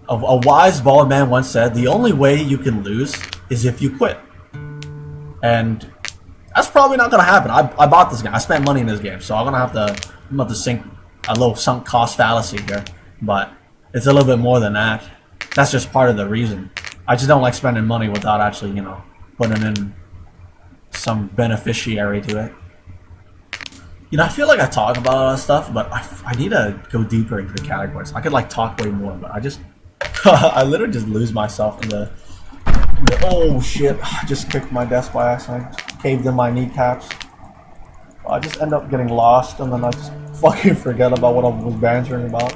A wise bald man once said, "The only way you can lose is if you quit." And that's probably not gonna happen. I bought this game. I spent money in this game, so I'm gonna have to sink a little sunk cost fallacy here. But it's a little bit more than that. That's just part of the reason. I just don't like spending money without actually, putting in some beneficiary to it. I feel like I talk about all that stuff, but I need to go deeper into the categories. I could talk way more, but I literally just lose myself in the oh shit! I just kicked my desk by accident, caved in my kneecaps. I just end up getting lost, and then I just fucking forget about what I was bantering about.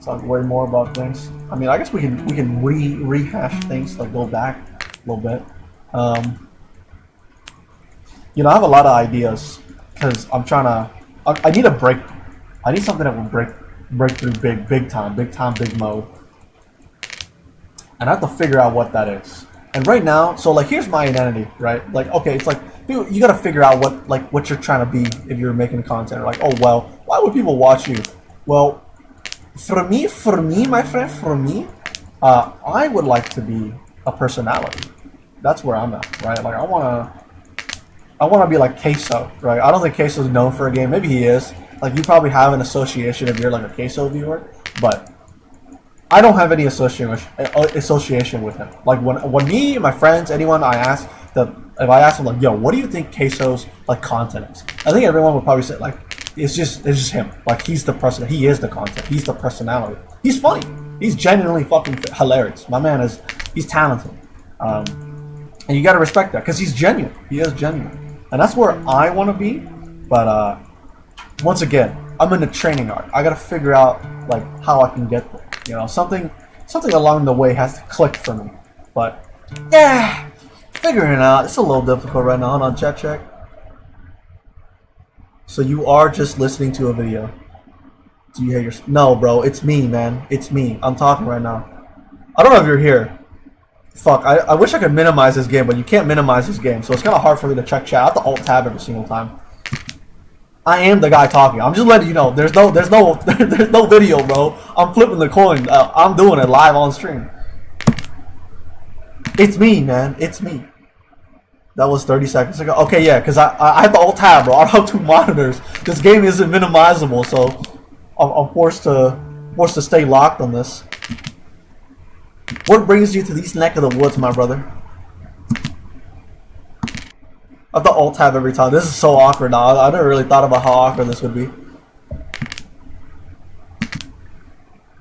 Talk way more about things. I mean, I guess we can rehash things, go back a little bit. I have a lot of ideas because I'm trying to. I need a break. I need something that will break through big time, big mode. And I have to figure out what that is. And right now, so here's my identity, right? Okay, it's dude, you gotta figure out what you're trying to be if you're making content. Or oh well, why would people watch you? Well, for me, my friend, I would like to be a personality. That's where I'm at, right? I wanna be like Queso, right? I don't think Queso's known for a game. Maybe he is. You probably have an association if you're a Queso viewer, but I don't have any association with him. When me, my friends, anyone I ask, if I ask them yo, what do you think Queso's content is? I think everyone would probably say it's just him. He's the person. He is the content. He's the personality. He's funny. He's genuinely fucking hilarious. My man he's talented, and you gotta respect that because he's genuine. He is genuine, and that's where I want to be. But once again, I'm in the training arc. I gotta figure out how I can get there. Something along the way has to click for me. But yeah, figuring it out. It's a little difficult right now. Hold on, chat check. So you are just listening to a video. Do you hear your? No, bro. It's me, man. It's me. I'm talking right now. I don't know if you're here. Fuck. I wish I could minimize this game, but you can't minimize this game, so it's kind of hard for me to check chat. I have to alt tab every single time. I am the guy talking. I'm just letting you know. There's no video, bro. I'm flipping the coin. I'm doing it live on stream. It's me, man. It's me. That was 30 seconds ago. Okay, yeah, because I have the alt tab, bro. I have two monitors. This game isn't minimizable, so I'm forced to stay locked on this. What brings you to these neck of the woods, my brother? I have to alt tab every time. This is so awkward now. I never really thought about how awkward this would be.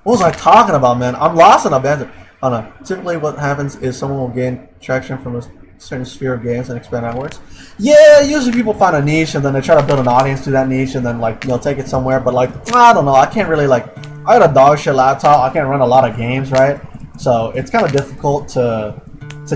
What was I talking about, man? I'm lost in a band. Oh no. Typically what happens is someone will gain traction from a certain sphere of games and expand outwards. Yeah, usually people find a niche and then they try to build an audience to that niche and then take it somewhere. But I don't know. I can't really I got a dog shit laptop. I can't run a lot of games, right? So it's kind of difficult to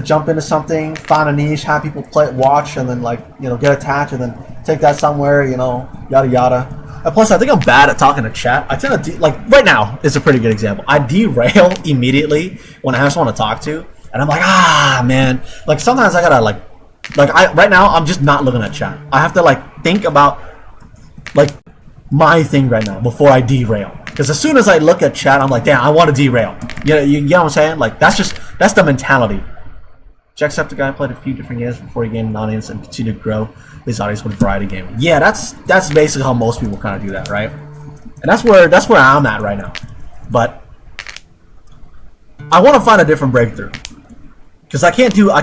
jump into something, find a niche, have people play, watch, and then get attached, and then take that somewhere, yada yada. And plus, I think I'm bad at talking to chat. I tend to right now is a pretty good example. I derail immediately when I have someone to talk to, and I'm man. Sometimes I gotta right now I'm just not looking at chat. I have to think about my thing right now before I derail. Because as soon as I look at chat, I'm damn, I want to derail. You know what I'm saying? That's the mentality. Jacksepticeye played a few different games before he gained an audience and continued to grow his audience with variety gaming. Yeah, that's basically how most people kind of do that, right? And that's where I'm at right now. But I want to find a different breakthrough because I can't do. I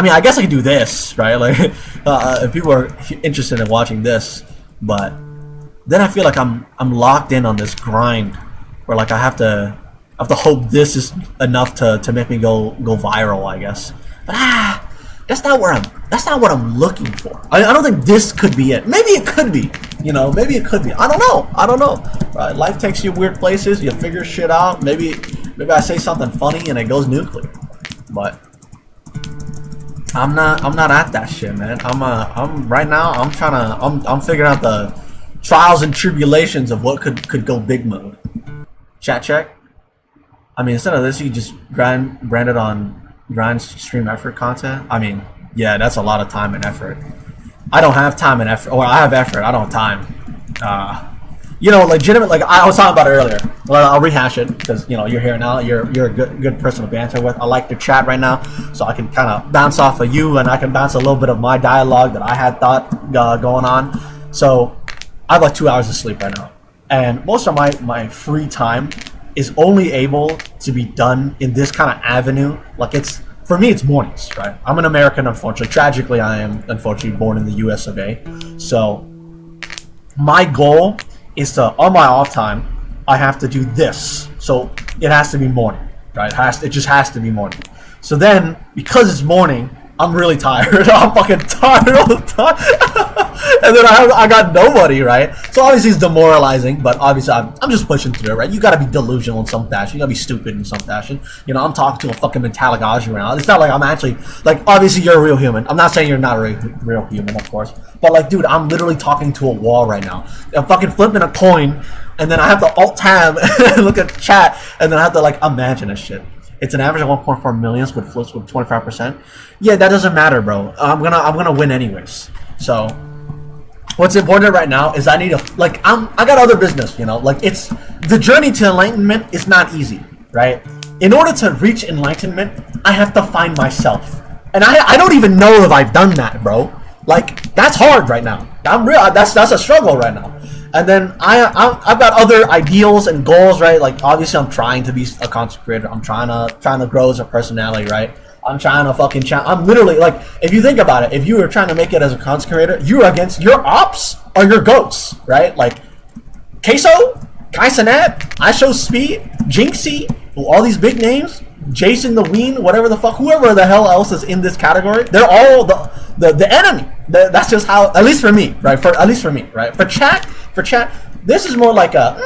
mean, I guess I could do this, right? If people are interested in watching this, but then I feel I'm locked in on this grind where I have to hope this is enough to make me go viral, I guess. But that's not what I'm looking for. I don't think this could be it. Maybe it could be. Maybe it could be. I don't know. Right? Life takes you weird places. You figure shit out. Maybe I say something funny and it goes nuclear. But I'm not at that shit, man. I'm right now. I'm figuring out the trials and tribulations of what could go big mode. Chat check. I mean, instead of this, you just grind stream effort content. I mean, yeah, that's a lot of time and effort. I don't have time and effort, or I have effort. I don't have time. you know, legitimate. Like I was talking about it earlier. Well, I'll rehash it because you know you're here now. You're a good person to banter with. I like the chat right now, so I can kind of bounce off of you, and I can bounce a little bit of my dialogue that I had thought going on. So I have like 2 hours of sleep right now, and most of my free time is only able to be done in this kind of avenue. Like it's for me, it's mornings, right? I'm an American, unfortunately. Tragically, I am unfortunately born in the U.S. of A. So my goal is to, on my off time, I have to do this. So it has to be morning, right? It just has to be morning. So then, because it's morning, I'm really tired. I'm fucking tired all the time. And then I got nobody, right? So obviously it's demoralizing, but obviously I'm just pushing through it, right? You gotta be delusional in some fashion. You gotta be stupid in some fashion. You know, I'm talking to a fucking metallic Ozzy right now. It's not like I'm actually, like, obviously you're a real human. I'm not saying you're not a real human, of course. But like, dude, I'm literally talking to a wall right now. I'm fucking flipping a coin, and then I have to alt-tab and look at the chat, and then I have to, like, imagine this shit. It's an average of 1.4 millions with flips with 25%. Yeah, that doesn't matter, bro. I'm gonna win anyways. So what's important right now is I need to, like, I got other business, you know, like, it's the journey to enlightenment is not easy, right? In order to reach enlightenment, I have to find myself, and I don't even know if I've done that, bro. Like, that's hard right now. That's a struggle right now. And then I've got other ideals and goals, right? Like, obviously I'm trying to be a content creator. I'm trying to grow as a personality, right? I'm trying to I'm literally, like, if you think about it, if you were trying to make it as a content creator, you're against your ops or your goats, right? Like Queso, Kai Cenat, I Show Speed, Jinxie, all these big names, Jason the Ween, whatever the fuck, whoever the hell else is in this category, they're all the enemy. That's just how, at least for me, right? At least for me, right? For chat, this is more like a,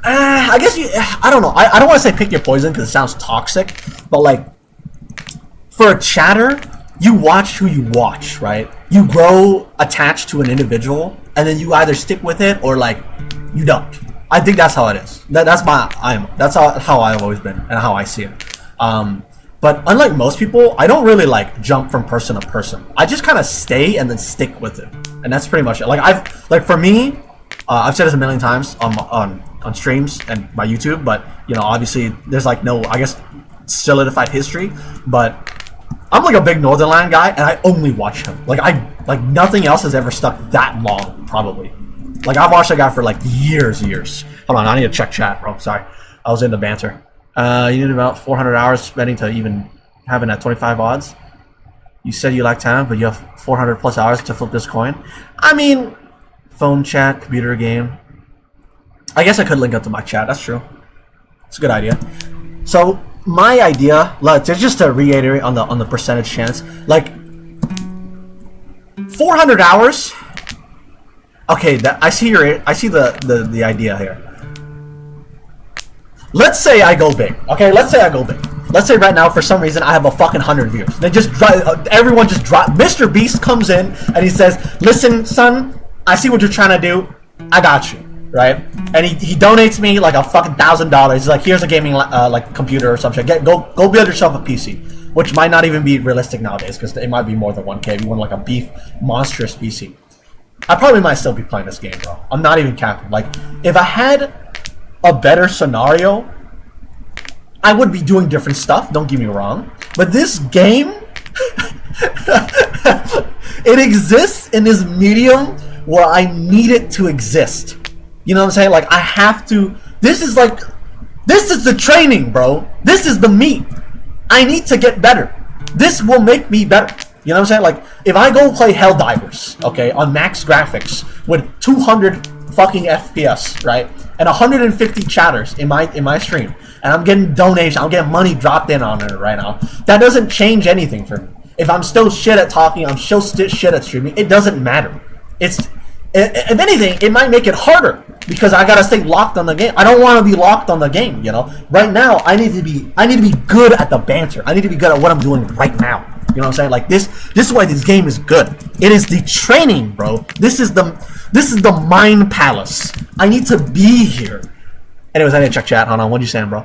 I guess I don't know. I don't want to say pick your poison because it sounds toxic, but like, for a chatter, you watch who you watch, right? You grow attached to an individual, and then you either stick with it or like you don't. I think that's how it is. That's how I've always been and how I see it. But unlike most people, I don't really like jump from person to person. I just kind of stay and then stick with it, and that's pretty much it. Like for me, I've said this a million times on streams and my YouTube, but you know, obviously there's like no, I guess, solidified history. But I'm like a big Northernland guy, and I only watch him. Like nothing else has ever stuck that long, probably. Like I've watched that guy for like years. Hold on, I need to check chat, bro. Sorry, I was in the banter. You need about 400 hours spending to even having that 25 odds. You said you like time, but you have 400 plus hours to flip this coin. I mean, phone chat, computer game. I guess I could link up to my chat. That's true. It's a good idea. So my idea, like, just to reiterate on the percentage chance, like 400 hours. Okay, I see the idea here. Let's say I go big. Okay, let's say I go big. Let's say right now, for some reason, I have a fucking 100 views. They just everyone just drop. Mr. Beast comes in and he says, "Listen, son, I see what you're trying to do. I got you." Right? And he donates me like a fucking $1,000. He's like, "Here's a gaming like computer or something. Go build yourself a PC," which might not even be realistic nowadays because it might be more than 1K. If you want like a beef monstrous PC, I probably might still be playing this game, bro. I'm not even capping. Like, if I had a better scenario, I would be doing different stuff, don't get me wrong. But this game, it exists in this medium where I need it to exist. You know what I'm saying? Like, I have to, this is the training, bro. This is the meat. I need to get better. This will make me better. You know what I'm saying? Like, if I go play Helldivers, okay, on max graphics with 200 fucking FPS, right, and 150 chatters in my stream, and I'm getting donations, I'm getting money dropped in on it right now, that doesn't change anything for me. If I'm still shit at talking, I'm still shit at streaming, it doesn't matter. If anything, it might make it harder because I gotta stay locked on the game. I don't want to be locked on the game, you know. Right now, I need to be good at the banter. I need to be good at what I'm doing right now. You know what I'm saying? Like, this is why this game is good. It is the training, bro. This is the mind palace. I need to be here. Anyways, I need to check chat. Hold on, what are you saying, bro?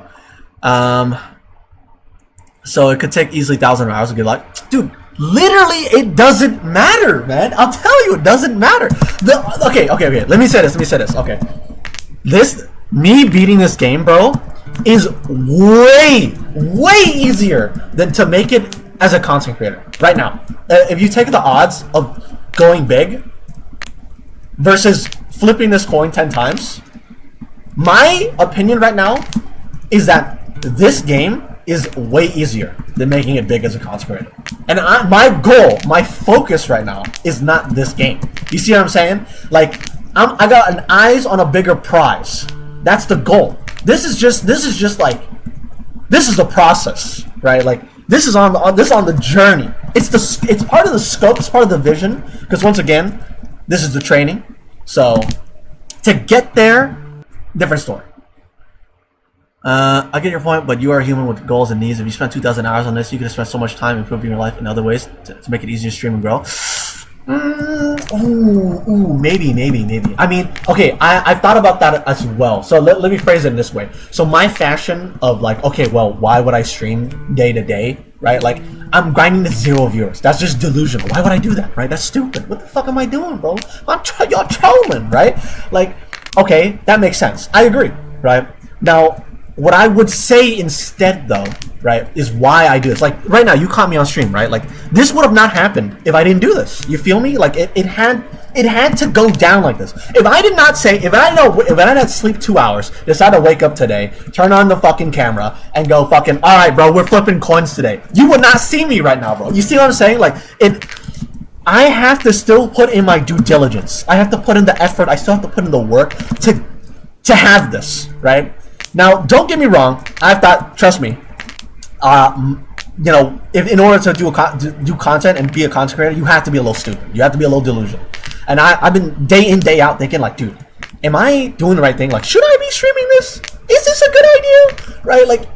So it could take easily 1,000 hours. Good luck, dude. Literally, it doesn't matter, man. I'll tell you, it doesn't matter. Okay. Let me say this. Okay, me beating this game, bro, is way easier than to make it as a content creator right now. If you take the odds of going big versus flipping this coin 10 times, my opinion right now is that this game is way easier than making it big as a content creator. And my goal, my focus right now is not this game. You see what I'm saying? Like, I got an eyes on a bigger prize. That's the goal. This is just like, this is the process, right? Like, this is on the journey. It's part of the scope. It's part of the vision. Because once again, this is the training. So to get there, different story. I get your point, but you are a human with goals and needs. If you spent 2,000 hours on this, you could have spent so much time improving your life in other ways to make it easier to stream and grow. Maybe. I mean, okay, I've thought about that as well. So let me phrase it in this way. So my fashion of like, okay, well, why would I stream day to day, right? Like, I'm grinding to 0 viewers. That's just delusional. Why would I do that, right? That's stupid. What the fuck am I doing, bro? Y'all trolling, right? Like, okay, that makes sense. I agree, right? Now, what I would say instead, though, right, is why I do this. Like, right now, you caught me on stream, right? Like, this would have not happened if I didn't do this. You feel me? Like, it had to go down like this. If I did not sleep 2 hours, decide to wake up today, turn on the fucking camera, and go fucking, all right, bro, we're flipping coins today, you would not see me right now, bro. You see what I'm saying? Like, I have to still put in my due diligence. I have to put in the effort. I still have to put in the work to have this, right? Now, don't get me wrong. I've thought, trust me, you know, if in order to do content and be a content creator, you have to be a little stupid. You have to be a little delusional. And I've been day in, day out thinking, like, dude, am I doing the right thing? Like, should I be streaming this? Is this a good idea? Right? Like,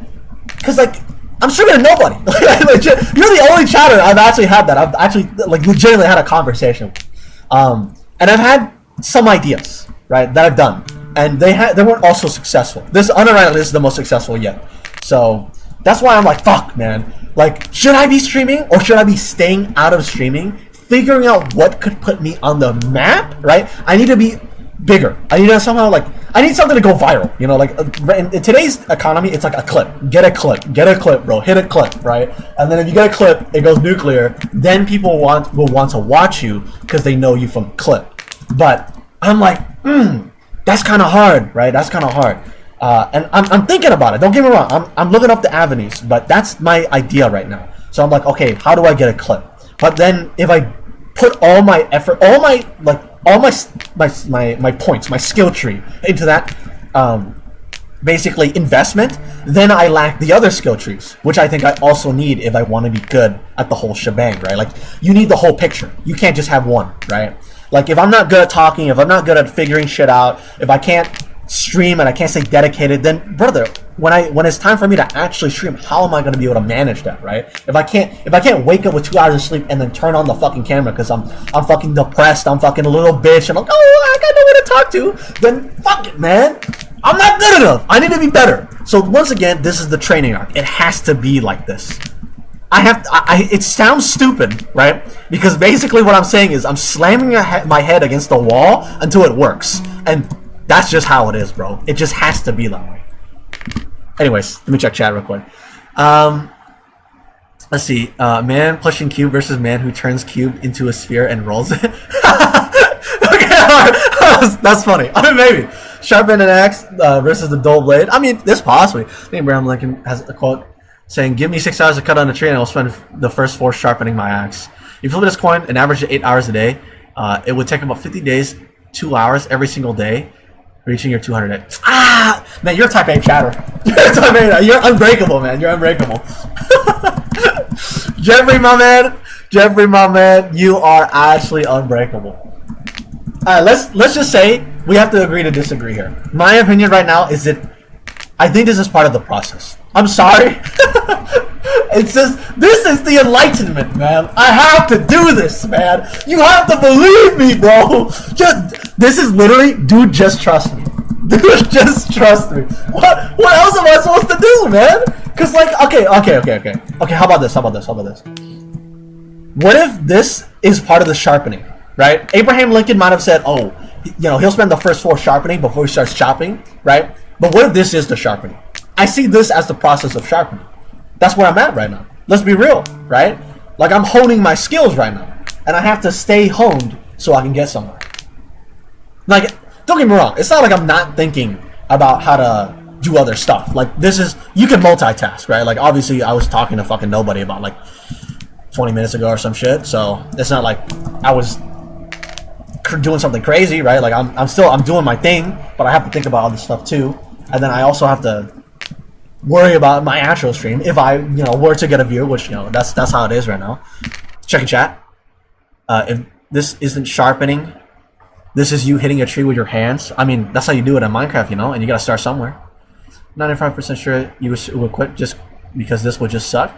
because, like, I'm streaming to nobody. You're the only chatter I've actually had that I've actually, like, legitimately had a conversation with. And I've had some ideas, right, that I've done. And they weren't also successful. This unironically, this is the most successful yet. So that's why I'm like, fuck, man. Like, should I be streaming or should I be staying out of streaming? Figuring out what could put me on the map, right? I need to be bigger. I need to somehow, like, I need something to go viral. You know, like, in today's economy, it's like a clip. Get a clip, bro. Hit a clip, right? And then if you get a clip, it goes nuclear. Then people will want to watch you because they know you from clip. But I'm like, that's kind of hard, right? That's kind of hard. And I'm thinking about it. Don't get me wrong. I'm looking up the avenues, but that's my idea right now. So I'm like, okay, how do I get a clip? But then if I put all my effort, all my points, my skill tree into that, basically investment, then I lack the other skill trees, which I think I also need if I want to be good at the whole shebang, right? Like, you need the whole picture. You can't just have one, right? Like, if I'm not good at talking, if I'm not good at figuring shit out, if I can't stream and I can't stay dedicated, then, brother, when it's time for me to actually stream, how am I going to be able to manage that, right? If I can't wake up with 2 hours of sleep and then turn on the fucking camera because I'm fucking depressed, I'm fucking a little bitch, and I'm like, oh, I got nowhere to talk to, then fuck it, man. I'm not good enough. I need to be better. So once again, this is the training arc. It has to be like this. It sounds stupid, right? Because basically what I'm saying is I'm slamming my head against the wall until it works. And that's just how it is, bro. It just has to be that way. Anyways, let me check chat real quick. Let's see. Man pushing cube versus man who turns cube into a sphere and rolls it. Okay, that's funny. I mean, maybe. Sharpen an axe versus the dull blade. I mean, this possibly. I think Abraham Lincoln has a quote saying, "Give me 6 hours to cut on a tree and I'll spend the first 4 sharpening my axe." If you flip this coin and average 8 hours a day, it would take about 50 days, 2 hours every single day, reaching your 200 day. Ah! Man, you're type A chatter. You're type A. You're unbreakable, man. You're unbreakable. Jeffrey, my man, you are actually unbreakable. Let's just say we have to agree to disagree here. My opinion right now is that I think this is part of the process. I'm sorry. It's just, this is the enlightenment, man. I have to do this, man. You have to believe me, bro. This is literally, dude, just trust me. Dude, just trust me. What else am I supposed to do, man? Cause like, okay. How about this? What if this is part of the sharpening, right? Abraham Lincoln might have said, oh, he'll spend the first 4 sharpening before he starts chopping, right? But what if this is the sharpening? I see this as the process of sharpening. That's where I'm at right now. Let's be real, right? Like, I'm honing my skills right now. And I have to stay honed so I can get somewhere. Like, don't get me wrong. It's not like I'm not thinking about how to do other stuff. Like, you can multitask, right? Like, obviously, I was talking to fucking nobody about, like, 20 minutes ago or some shit. So, it's not like I was doing something crazy, right? Like, I'm doing my thing, but I have to think about other stuff, too. And then I also have to worry about my actual stream if I, were to get a view, which, that's how it is right now. Check chat. If this isn't sharpening, this is you hitting a tree with your hands. I mean, that's how you do it in Minecraft, and you gotta start somewhere. 95% sure you would quit just because this would just suck.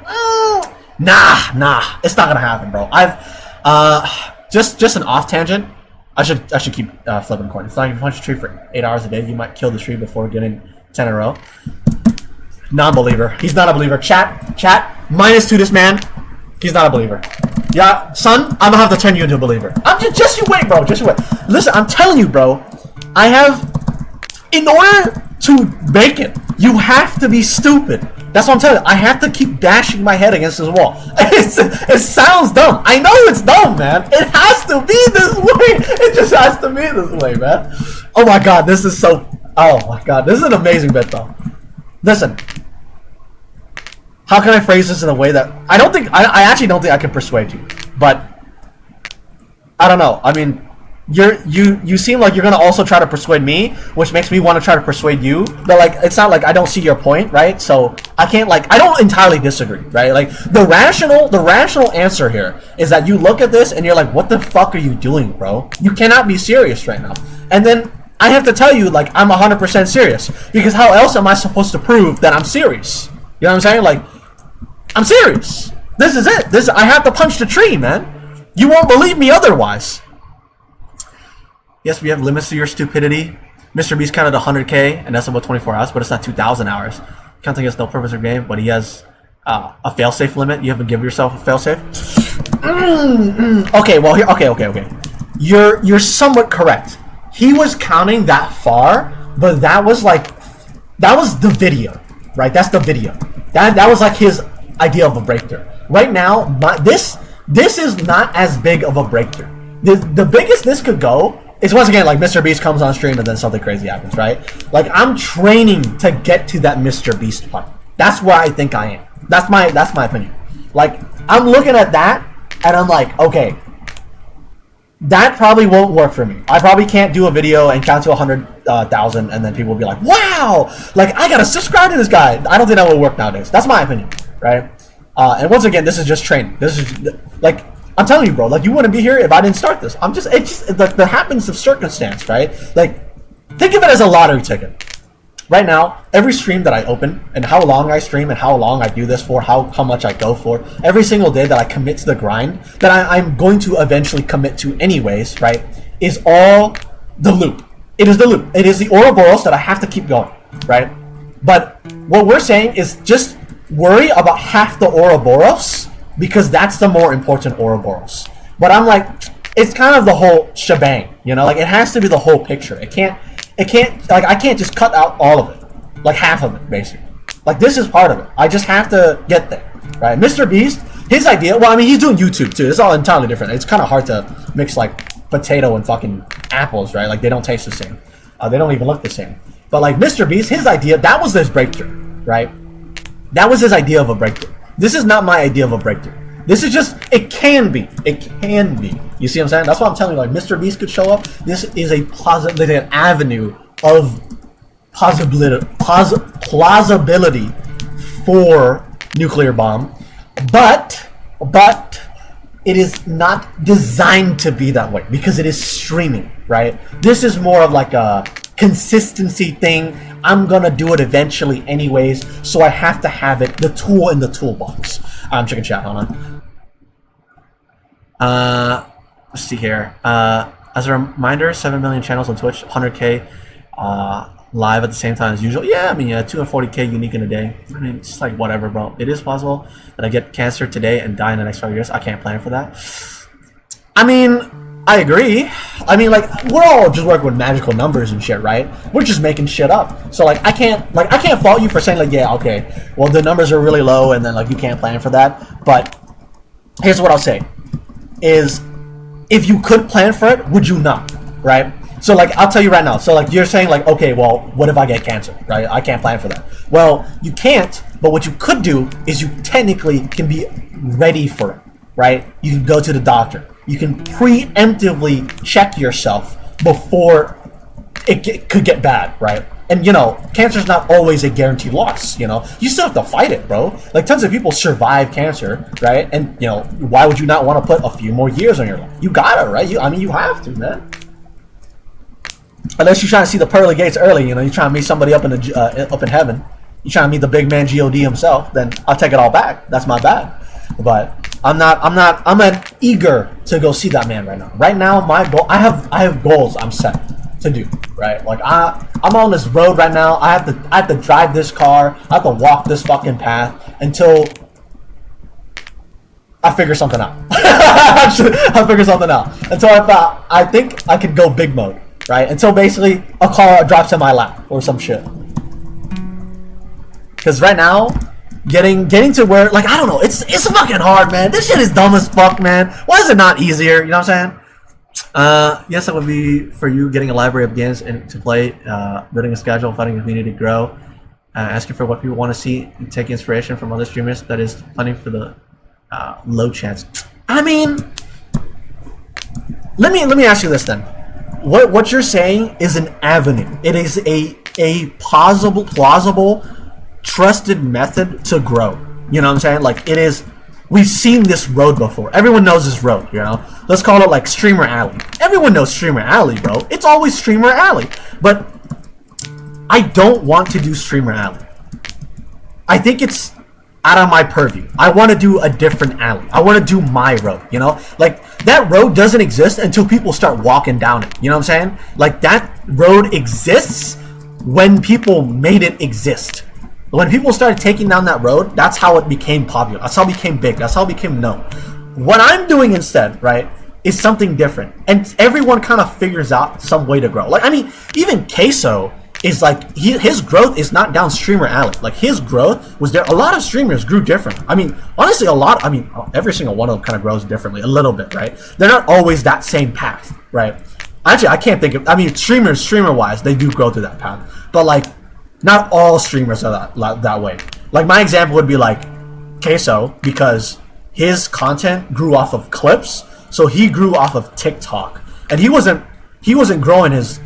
Nah, it's not gonna happen, bro. I've just an off tangent. I should keep flipping coin. If I can punch a tree for 8 hours a day, you might kill the tree before getting 10 in a row. Non-believer. He's not a believer. Chat. -2 this man. He's not a believer. Yeah, son, I'm gonna have to turn you into a believer. Just you wait, bro. Just you wait. Listen, I'm telling you, bro. In order to make it, you have to be stupid. That's what I'm telling you. I have to keep bashing my head against this wall. It sounds dumb. I know it's dumb, man. It has to be this way. It just has to be this way, man. Oh my god, this is so... Oh my god, this is an amazing bit, though. Listen. How can I phrase this in a way that... I actually don't think I can persuade you. But... I don't know. I mean... You seem like you're gonna also try to persuade me, which makes me want to try to persuade you. But like, it's not like I don't see your point, right? So I can't I don't entirely disagree, right? Like the rational answer here is that you look at this and you're like, what the fuck are you doing, bro? You cannot be serious right now. And then I have to tell you, like, I'm 100% serious, because how else am I supposed to prove that I'm serious? You know what I'm saying? Like, I'm serious. This is it. I have to punch the tree, man. You won't believe me otherwise. Yes, we have limits to your stupidity. Mr. Beast counted 100K, and that's about 24 hours, but it's not 2,000 hours. Counting has no purpose or game, but he has a failsafe limit. You haven't given yourself a failsafe. Okay, well, okay. You're somewhat correct. He was counting that far, but that was the video, right? That's the video. That was like his idea of a breakthrough. Right now, this is not as big of a breakthrough. The biggest this could go. It's once again like Mr. Beast comes on stream and then something crazy happens, right? Like, I'm training to get to that Mr. Beast point. That's where I think I am. That's my opinion. Like, I'm looking at that and I'm like, okay, that probably won't work for me. I probably can't do a video and count to 100,000 and then people will be like, wow, like, I gotta subscribe to this guy. I don't think that will work nowadays. That's my opinion, right? And once again, this is just training. This is like, I'm telling you, bro, like, you wouldn't be here if I didn't start this. It's just like the happens of circumstance, right? Like, think of it as a lottery ticket. Right now, every stream that I open, and how long I stream, and how long I do this for, how much I go for, every single day that I commit to the grind, that I'm going to eventually commit to anyways, right, is all the loop. It is the loop. It is the Ouroboros that I have to keep going, right? But what we're saying is just worry about half the Ouroboros, because that's the more important Ouroboros. But I'm like, it's kind of the whole shebang, like, it has to be the whole picture. It can't, like, I can't just cut out all of it, like half of it, basically. Like, this is part of it. I just have to get there, right? Mr. Beast, his idea, well, I mean, he's doing YouTube too. It's all entirely different. It's kind of hard to mix, like, potato and fucking apples, right? Like, they don't taste the same. They don't even look the same. But, like, Mr. Beast, his idea, that was his breakthrough, right? That was his idea of a breakthrough. This is not my idea of a breakthrough. This is just, it can be. It can be. You see what I'm saying? That's what I'm telling you. Like, Mr. Beast could show up. This is an avenue of plausibility for nuclear bomb. But it is not designed to be that way, because it is streaming, right? This is more of like a consistency thing. I'm gonna do it eventually anyways, so I have to have it, the tool in the toolbox. I'm checking chat, hold on. Let's see here. As a reminder, 7 million channels on Twitch, 100K live at the same time as usual. Yeah, I mean, yeah, 240K unique in a day. I mean, it's like whatever, bro. It is possible that I get cancer today and die in the next 5 years. I can't plan for that. I mean, I agree. I mean, like, we're all just working with magical numbers and shit, right? We're just making shit up. So like, I can't fault you for saying like, yeah, okay, well the numbers are really low and then like you can't plan for that. But here's what I'll say: is if you could plan for it, would you not? Right? So like, I'll tell you right now. So like, you're saying like, okay, well, what if I get cancer? Right? I can't plan for that. Well, you can't. But what you could do is you technically can be ready for it. Right? You can go to the doctor. You can preemptively check yourself before it could get bad, right? And, you know, cancer is not always a guaranteed loss, you know? You still have to fight it, bro. Like, tons of people survive cancer, right? And, you know, why would you not want to put a few more years on your life? You gotta, right? I mean, you have to, man. Unless you're trying to see the pearly gates early, you know, you're trying to meet somebody up in heaven. You're trying to meet the big man God himself, then I'll take it all back. That's my bad. But I'm eager to go see that man right now. Right now, my goal, I have goals I'm set to do, right? Like I'm on this road right now. I have to drive this car. I have to walk this fucking path until I figure something out. I figure something out. Until I think I could go big mode, right? Until basically a car drops in my lap or some shit. Because right now, getting to where, like, I don't know, it's fucking hard, man. This shit is dumb as fuck, man. Why is it not easier? You know what I'm saying? Yes, that would be for you, getting a library of games to play, building a schedule, finding a community to grow, asking for what people want to see, and taking inspiration from other streamers. That is planning for the low chance. I mean, let me ask you this then. What you're saying is an avenue. It is a plausible, trusted method to grow. You know what I'm saying? Like, it is. We've seen this road before. Everyone knows this road, you know? Let's call it like Streamer Alley. Everyone knows Streamer Alley, bro. It's always Streamer Alley. But I don't want to do Streamer Alley. I think it's out of my purview. I want to do a different alley. I want to do my road, you know? Like, that road doesn't exist until people start walking down it. You know what I'm saying? Like, that road exists when people made it exist. When people started taking down that road, that's how it became popular. That's how it became big. That's how it became known. What I'm doing instead, right, is something different. And everyone kind of figures out some way to grow. Like, I mean, even Queso is like, his growth is not down Streamer Alley. Like, his growth was there. A lot of streamers grew different. I mean, honestly, every single one of them kind of grows differently a little bit, right? They're not always that same path, right? Actually, I can't think of, I mean, streamer-wise, they do grow through that path. But, like, not all streamers are that way. Like, my example would be like Queso, because his content grew off of clips, so he grew off of TikTok, and he wasn't growing his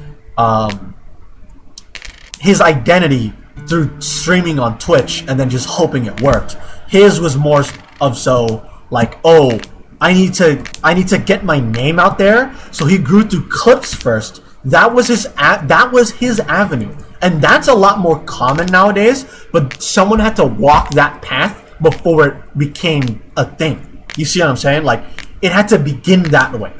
identity through streaming on Twitch and then just hoping it worked. His was more of so like, oh, I need to get my name out there, so he grew through clips first. That was his avenue. And that's a lot more common nowadays, but someone had to walk that path before it became a thing. You see what I'm saying? Like, it had to begin that way.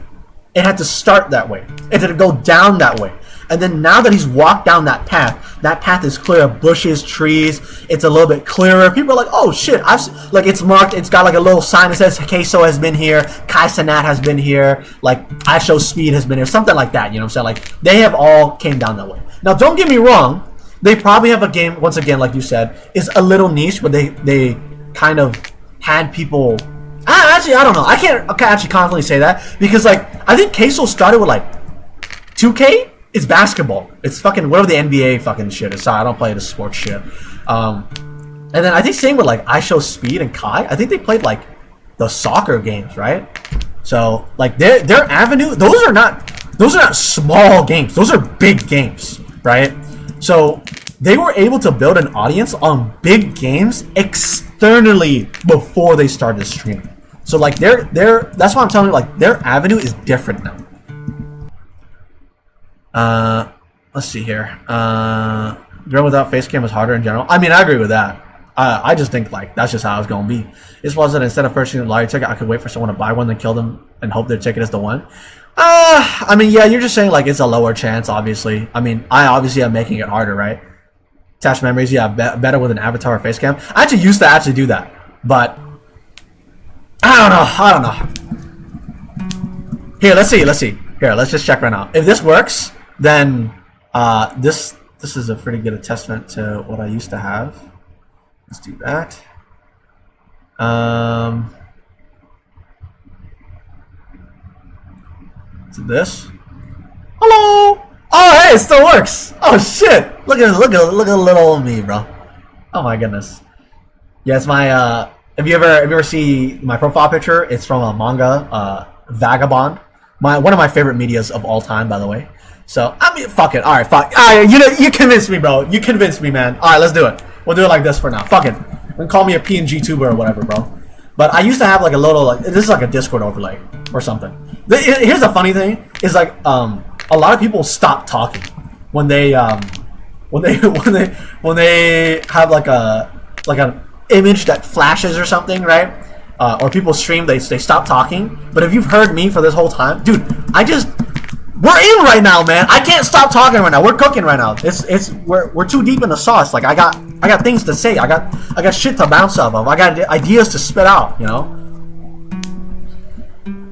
It had to start that way. It had to go down that way. And then now that he's walked down that path is clear of bushes, trees. It's a little bit clearer. People are like, oh shit, like, it's marked. It's got like a little sign that says Queso has been here, Kai Sanat has been here, like I Show Speed has been here, something like that. You know what I'm saying? Like, they have all came down that way. Now, don't get me wrong. They probably have a game, once again, like you said, is a little niche, but they kind of had people. Actually, I don't know. I can't actually confidently say that, because like, I think Queso started with like 2K. It's basketball. It's fucking whatever the NBA fucking shit is. Sorry, I don't play the sports shit. And then I think same with like I Show Speed and Kai. I think they played like the soccer games, right? So like their avenue, those are not small games. Those are big games, right? So they were able to build an audience on big games externally before they started streaming. So like that's why I'm telling you, like, their avenue is different now. Let's see here. Girl without face cam is harder in general. I mean, I agree with that. I just think like that's just how it's gonna be. This was that instead of purchasing a lottery ticket, I could wait for someone to buy one, then kill them and hope their ticket is the one. I mean, yeah, you're just saying like it's a lower chance, obviously. I mean, I obviously am making it harder, right? Attach memories, yeah, better with an avatar or face cam. I actually used to actually do that, but I don't know. Here, let's see. Here, let's just check right now. If this works, then this is a pretty good testament to what I used to have. Let's do that. To this. Hello. Oh, hey, it still works. Oh shit! Look at little old me, bro. Oh my goodness. Yeah, it's my. If you ever see my profile picture, it's from a manga, Vagabond. One of my favorite medias of all time, by the way. So I mean, fuck it. All right, fuck. All right, you convinced me, bro. You convinced me, man. All right, let's do it. We'll do it like this for now. Fuck it. You can call me a PNG tuber or whatever, bro. But I used to have like a little like this is like a Discord overlay or something. Here's the funny thing is like a lot of people stop talking when they have like an image that flashes or something, right? Or people stream, they stop talking. But if you've heard me for this whole time, dude, we're in right now, man. I can't stop talking right now. We're cooking right now. We're too deep in the sauce. Like I got things to say. I got shit to bounce off of. I got ideas to spit out. You know.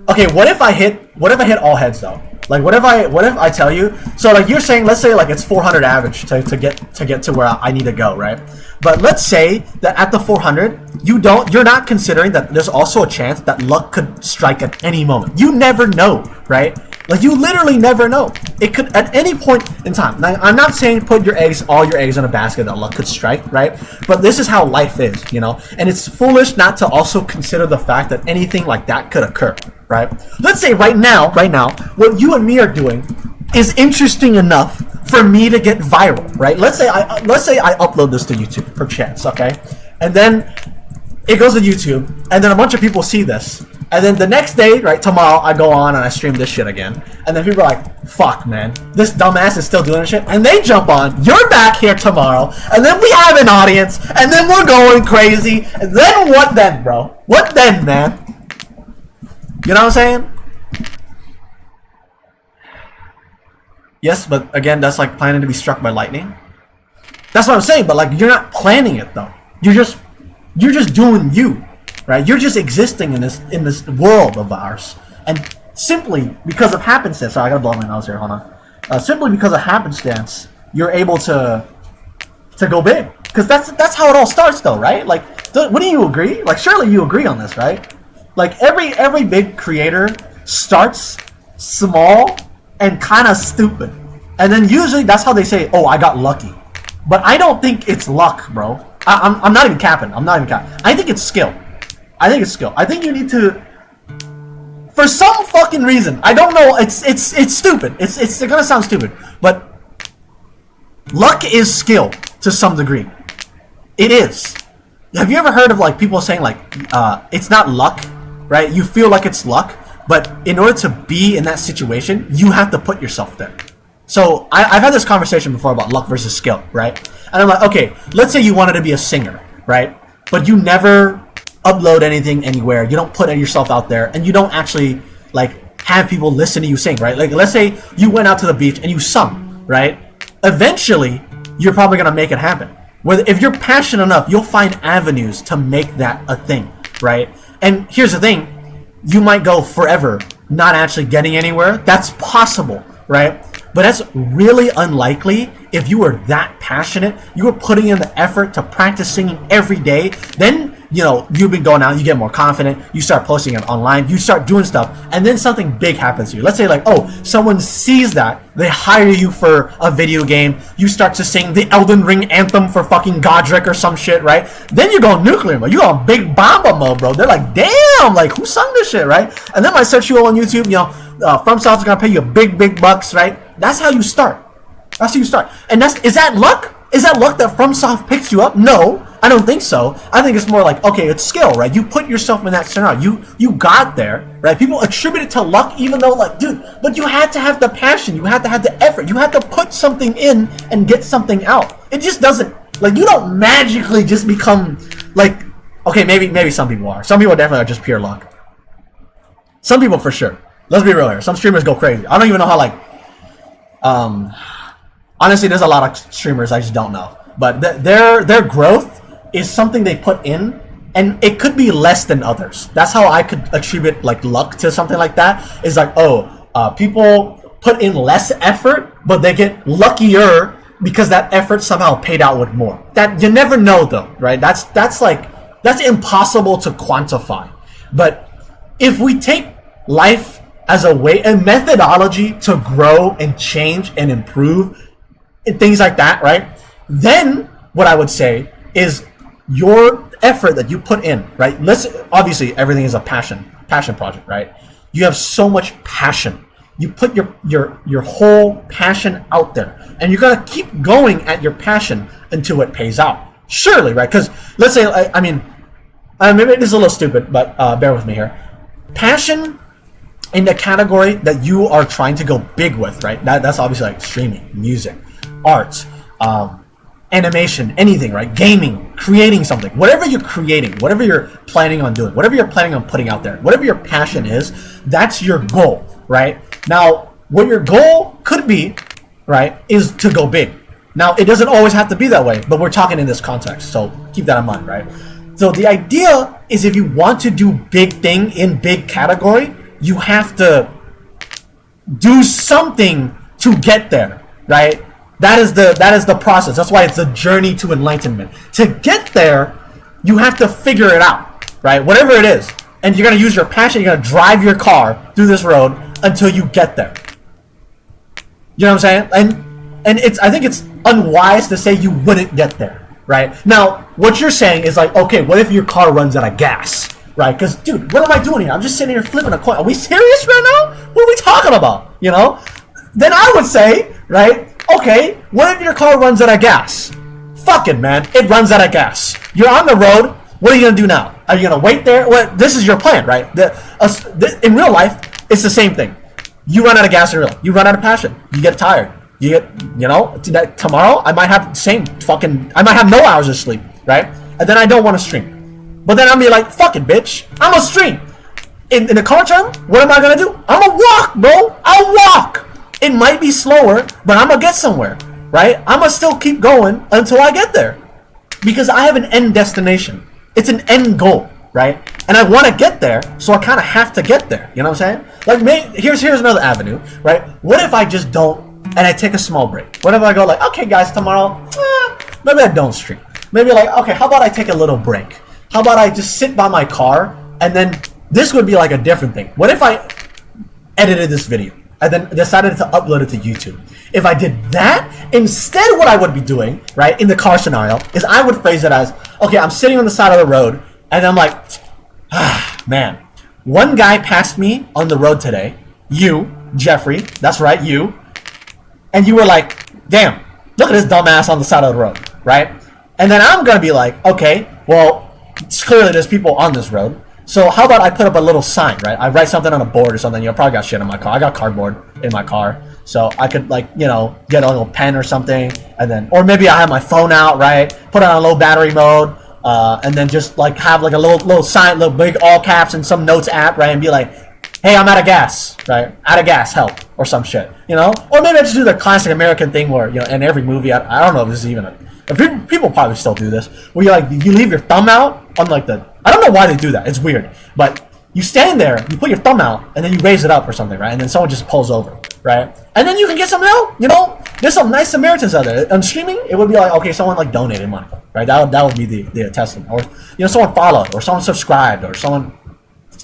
Okay, what if I hit all heads though? Like what if I tell you? So like you're saying, let's say like it's 400 average to get to where I need to go, right? But let's say that at the 400, you're not considering that there's also a chance that luck could strike at any moment. You never know, right? Like you literally never know. It could at any point in time. Now, I'm not saying put all your eggs in a basket that luck could strike, right? But this is how life is, you know. And it's foolish not to also consider the fact that anything like that could occur, right? Let's say right now, what you and me are doing is interesting enough for me to get viral, right? Let's say I upload this to YouTube, perchance, okay? And then it goes to YouTube, and then a bunch of people see this. And then the next day, right, tomorrow, I go on and I stream this shit again. And then people are like, fuck, man, this dumbass is still doing this shit. And they jump on, you're back here tomorrow, and then we have an audience, and then we're going crazy. And then what then, bro? What then, man? You know what I'm saying? Yes, but again, that's like planning to be struck by lightning. That's what I'm saying, but like, you're not planning it, though. You're just doing you. Right, you're just existing in this world of ours, and simply because of happenstance. Sorry, I gotta blow my nose here. Hold on. Simply because of happenstance, you're able to go big. Because that's how it all starts, though, right? Like, wouldn't you agree? Like, surely you agree on this, right? Like every big creator starts small and kind of stupid, and then usually that's how they say, "Oh, I got lucky." But I don't think it's luck, bro. I'm not even capping. I think it's skill. I think you need to, for some fucking reason, I don't know, it's stupid. It's gonna sound stupid, but luck is skill to some degree. It is. Have you ever heard of like people saying like, it's not luck, right? You feel like it's luck, but in order to be in that situation, you have to put yourself there. So I've had this conversation before about luck versus skill, right? And I'm like, okay, let's say you wanted to be a singer, right? But you never upload anything anywhere, you don't put yourself out there, and you don't actually like have people listen to you sing, right? Like let's say you went out to the beach and you sung, right? Eventually you're probably gonna make it happen. If you're passionate enough, you'll find avenues to make that a thing, right? And here's the thing, you might go forever not actually getting anywhere. That's possible, right? But that's really unlikely if you were that passionate, you were putting in the effort to practice singing every day. Then, you know, you've been going out, you get more confident, you start posting it online, you start doing stuff, and then something big happens to you. Let's say like, oh, someone sees that, they hire you for a video game, you start to sing the Elden Ring anthem for fucking Godric or some shit, right? Then you're going nuclear mode, you're going big Bamba mode, bro. They're like, damn, like, who sung this shit, right? And then I search you on YouTube, you know, FromSoft's gonna pay you big bucks, right? That's how you start. And is that luck? Is that luck that FromSoft picks you up? No, I don't think so. I think it's more like, okay, it's skill, right? You put yourself in that scenario. You got there, right? People attribute it to luck, even though, like, dude, but you had to have the passion. You had to have the effort. You had to put something in and get something out. It just doesn't, like, you don't magically just become, like, okay, maybe some people are. Some people definitely are just pure luck. Some people for sure. let's be real here. Some streamers go crazy. I don't even know how, like, honestly, there's a lot of streamers I just don't know. But their growth is something they put in, and it could be less than others. That's how I could attribute, like, luck to something like that. Is like, people put in less effort, but they get luckier because that effort somehow paid out with more. That you never know, though, right? That's impossible to quantify. But if we take life as a methodology to grow and change and improve and things like that, right? Then what I would say is your effort that you put in, right? Obviously everything is a passion project, right? You have so much passion. You put your whole passion out there, and you're gonna keep going at your passion until it pays out. Surely, right? Because let's say, I mean, maybe this is a little stupid, but bear with me here. Passion in the category that you are trying to go big with, right? That's obviously like streaming, music, art, animation, anything, right? Gaming, creating something, whatever you're creating, whatever you're planning on doing, whatever you're planning on putting out there, whatever your passion is, that's your goal, right? Now, what your goal could be, right, is to go big. Now, it doesn't always have to be that way, but we're talking in this context, so keep that in mind, right? So the idea is, if you want to do big thing in big category, you have to do something to get there, right? That is the process. That's why it's a journey to enlightenment. To get there, you have to figure it out, right? Whatever it is. And you're going to use your passion. You're going to drive your car through this road until you get there. You know what I'm saying? And I think it's unwise to say you wouldn't get there, right? Now, what you're saying is like, okay, what if your car runs out of gas, right? Because, dude, what am I doing here? I'm just sitting here flipping a coin. Are we serious right now? What are we talking about? You know? Then I would say, right, okay, what if your car runs out of gas? Fuck it, man. It runs out of gas. You're on the road. What are you going to do now? Are you going to wait there? Well, this is your plan, right? In real life, it's the same thing. You run out of gas in real life. You run out of passion. You get tired. Tomorrow, I might have no hours of sleep, right? And then I don't want to stream. But then I'll be like, fuck it, bitch. I'm going to stream. In the car term, what am I going to do? I'm going to walk, bro. I'll walk. It might be slower, but I'm going to get somewhere, right? I'm going to still keep going until I get there. Because I have an end destination. It's an end goal, right? And I want to get there, so I kind of have to get there. You know what I'm saying? Like, here's another avenue, right? What if I just don't, and I take a small break? What if I go like, okay, guys, tomorrow, maybe I don't stream. Maybe like, okay, how about I take a little break? How about I just sit by my car, and then this would be like a different thing. What if I edited this video and then decided to upload it to YouTube? If I did that, instead what I would be doing, right, in the car scenario, is I would phrase it as, okay, I'm sitting on the side of the road, and I'm like, man, one guy passed me on the road today, you, Jeffrey, that's right, you, and you were like, damn, look at this dumbass on the side of the road, right? And then I'm going to be like, okay, well, clearly there's people on this road, so how about I put up a little sign, right? I write something on a board or something. You know, probably got shit in my car. I got cardboard in my car. So I could, like, you know, get a little pen or something. And then, or maybe I have my phone out, right? Put it on low battery mode. And then just, like, have, like, a little sign, little big all caps and some notes app, right? And be like, hey, I'm out of gas, right? Out of gas, help. Or some shit, you know? Or maybe I just do the classic American thing where, you know, in every movie, I don't know if this is even people probably still do this, where you leave your thumb out on, like, I don't know why they do that. It's weird. But you stand there, you put your thumb out, and then you raise it up or something, right? And then someone just pulls over, right? And then you can get some help, you know? There's some nice Samaritans out there. On streaming, it would be like, okay, someone, like, donated money, right? That would be the testament. Or, you know, someone followed, or someone subscribed, or someone,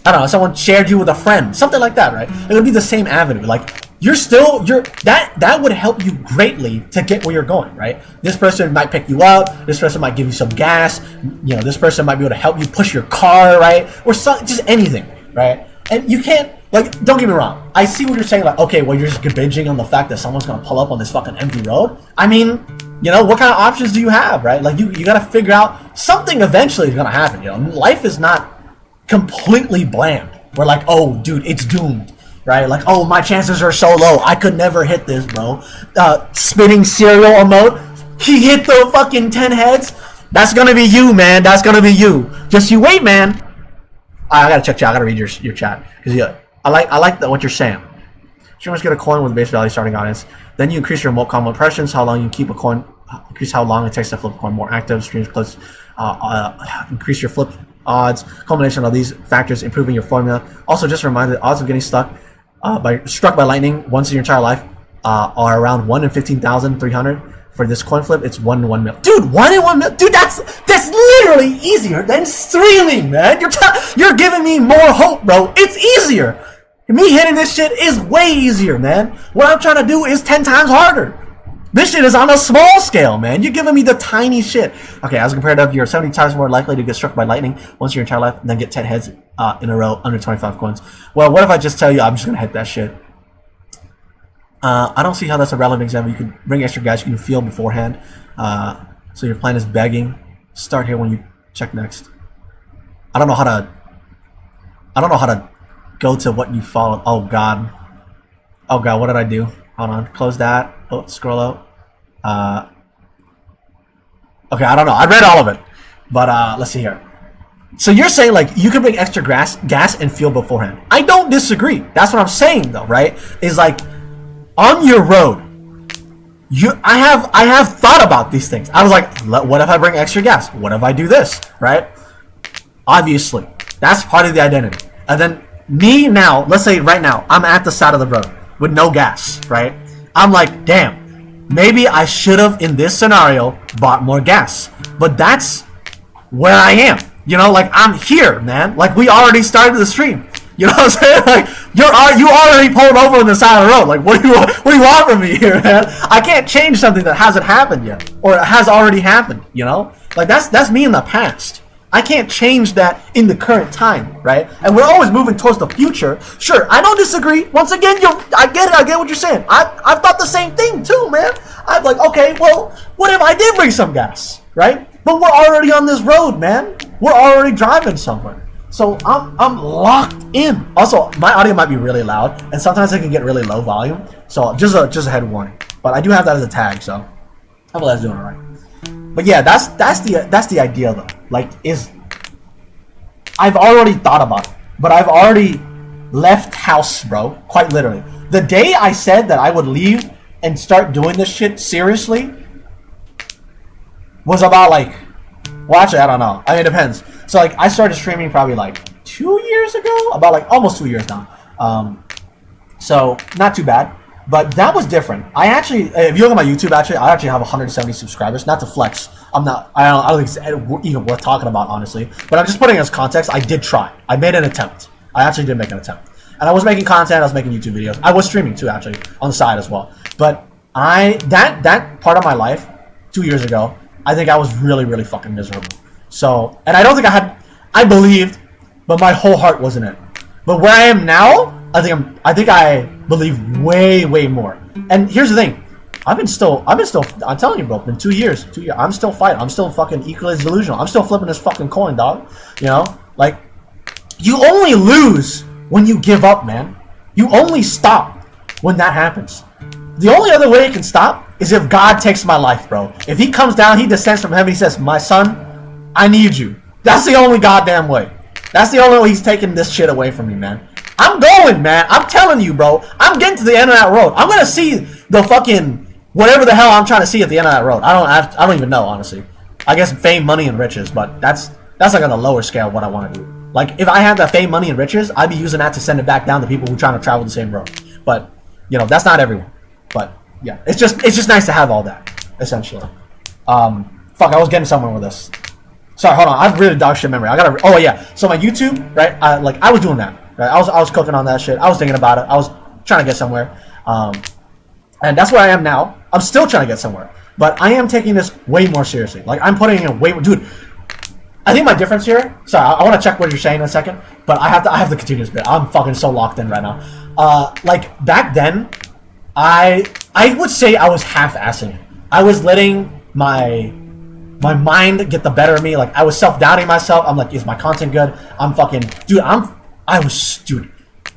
I don't know, someone shared you with a friend. Something like that, right? It would be the same avenue. Like, that would help you greatly to get where you're going, right? This person might pick you up. This person might give you some gas. You know, this person might be able to help you push your car, right? Or just anything, right? And you can't, like, don't get me wrong. I see what you're saying, like, okay, well, you're just binging on the fact that someone's gonna pull up on this fucking empty road. I mean, you know, what kind of options do you have, right? Like, you gotta figure out something eventually is gonna happen, you know? Life is not completely bland. We're like, oh, dude, it's doomed. Right? Like, oh, my chances are so low. I could never hit this, bro. Spinning cereal emote. He hit the fucking 10 heads. That's gonna be you, man. That's gonna be you. Just you wait, man. I gotta check chat. I gotta read your chat. Because I like what you're saying. Streamers get a coin with a base value starting audience. Then you increase your remote combo impressions, how long you keep a coin, increase how long it takes to flip a coin. More active streams close, increase your flip odds. Combination of these factors improving your formula. Also, just a reminder, the odds of getting struck by lightning once in your entire life are around 1 in 15,300. For this coin flip, it's 1 in 1 mil. Dude, 1 in 1 mil. Dude, that's literally easier than streaming, man. You're giving me more hope, bro. It's easier. Me hitting this shit is way easier, man. What I'm trying to do is 10 times harder. This shit is on a small scale, man. You're giving me the tiny shit. Okay, as compared to, you're 70 times more likely to get struck by lightning once your entire life, and then get 10 heads in a row under 25 coins. Well, what if I just tell you I'm just gonna hit that shit? I don't see how that's a relevant example. You can bring extra guys you can feel beforehand. So your plan is begging. Start here when you check next. I don't know how to go to what you followed. Oh god, what did I do? Hold on, close that. Oh, scroll out. Okay, I don't know. I read all of it, but let's see here. So you're saying like you can bring extra gas and fuel beforehand. I don't disagree. That's what I'm saying though, right? Is like on your road, I have thought about these things. I was like, what if I bring extra gas? What if I do this, right? Obviously, that's part of the identity. And then me now, let's say right now, I'm at the side of the road with no gas, right? I'm like, damn, maybe I should have in this scenario bought more gas. But that's where I am. You know, like I'm here, man. Like we already started the stream. You know what I'm saying? Like you already pulled over on the side of the road. Like what do you want from me here, man? I can't change something that hasn't happened yet, or it has already happened. You know, like that's me in the past. I can't change that in the current time, right? And we're always moving towards the future. Sure, I don't disagree. Once again, I get it. I get what you're saying. I've thought the same thing too, man. I'm like, okay, well, what if I did bring some gas, right? But we're already on this road, man. We're already driving somewhere. So I'm locked in. Also, my audio might be really loud, and sometimes it can get really low volume. So just a head warning. But I do have that as a tag, so hopefully that's doing all right. But yeah, that's the idea though. Like, I've already thought about it, but I've already left house, bro. Quite literally. The day I said that I would leave and start doing this shit seriously was about like, well, actually, I don't know. I mean, it depends. So like, I started streaming probably like 2 years ago, about like almost 2 years now. So not too bad. But that was different. I actually, if you look at my YouTube, I actually have 170 subscribers. Not to flex. I don't think it's even worth talking about, honestly. But I'm just putting it as context. I did try. I made an attempt. I actually did make an attempt. And I was making content. I was making YouTube videos. I was streaming too, actually, on the side as well. But that part of my life, 2 years ago, I think I was really, really fucking miserable. So, and I don't think I believed, but my whole heart wasn't in it. But where I am now, I think I believe way, way more. And here's the thing. I'm telling you, bro, in 2 years, I'm still fighting. I'm still fucking equally as delusional. I'm still flipping this fucking coin, dog. You know? Like, you only lose when you give up, man. You only stop when that happens. The only other way it can stop is if God takes my life, bro. If he comes down, he descends from heaven, he says, my son, I need you. That's the only goddamn way. That's the only way he's taking this shit away from me, man. I'm going, man. I'm telling you, bro. I'm getting to the end of that road. I'm gonna see the fucking whatever the hell I'm trying to see at the end of that road. I don't even know, honestly. I guess fame, money, and riches, but that's like on a lower scale of what I want to do. Like, if I had that fame, money, and riches, I'd be using that to send it back down to people who are trying to travel the same road. But you know, that's not everyone. But yeah, it's just nice to have all that, essentially. Fuck, I was getting somewhere with this. Sorry, hold on. I have really dog shit memory. Oh yeah. So my YouTube, right? I was doing that. Right? I was cooking on that shit. I was thinking about it. I was trying to get somewhere. And that's where I am now. I'm still trying to get somewhere. But I am taking this way more seriously. Like, I'm putting in way more. Dude, I think my difference here. Sorry, I want to check what you're saying in a second. But I have to continue this bit. I'm fucking so locked in right now. Like, back then, I would say I was half-assing it. I was letting my mind get the better of me. Like, I was self-doubting myself. I'm like, is my content good? Dude,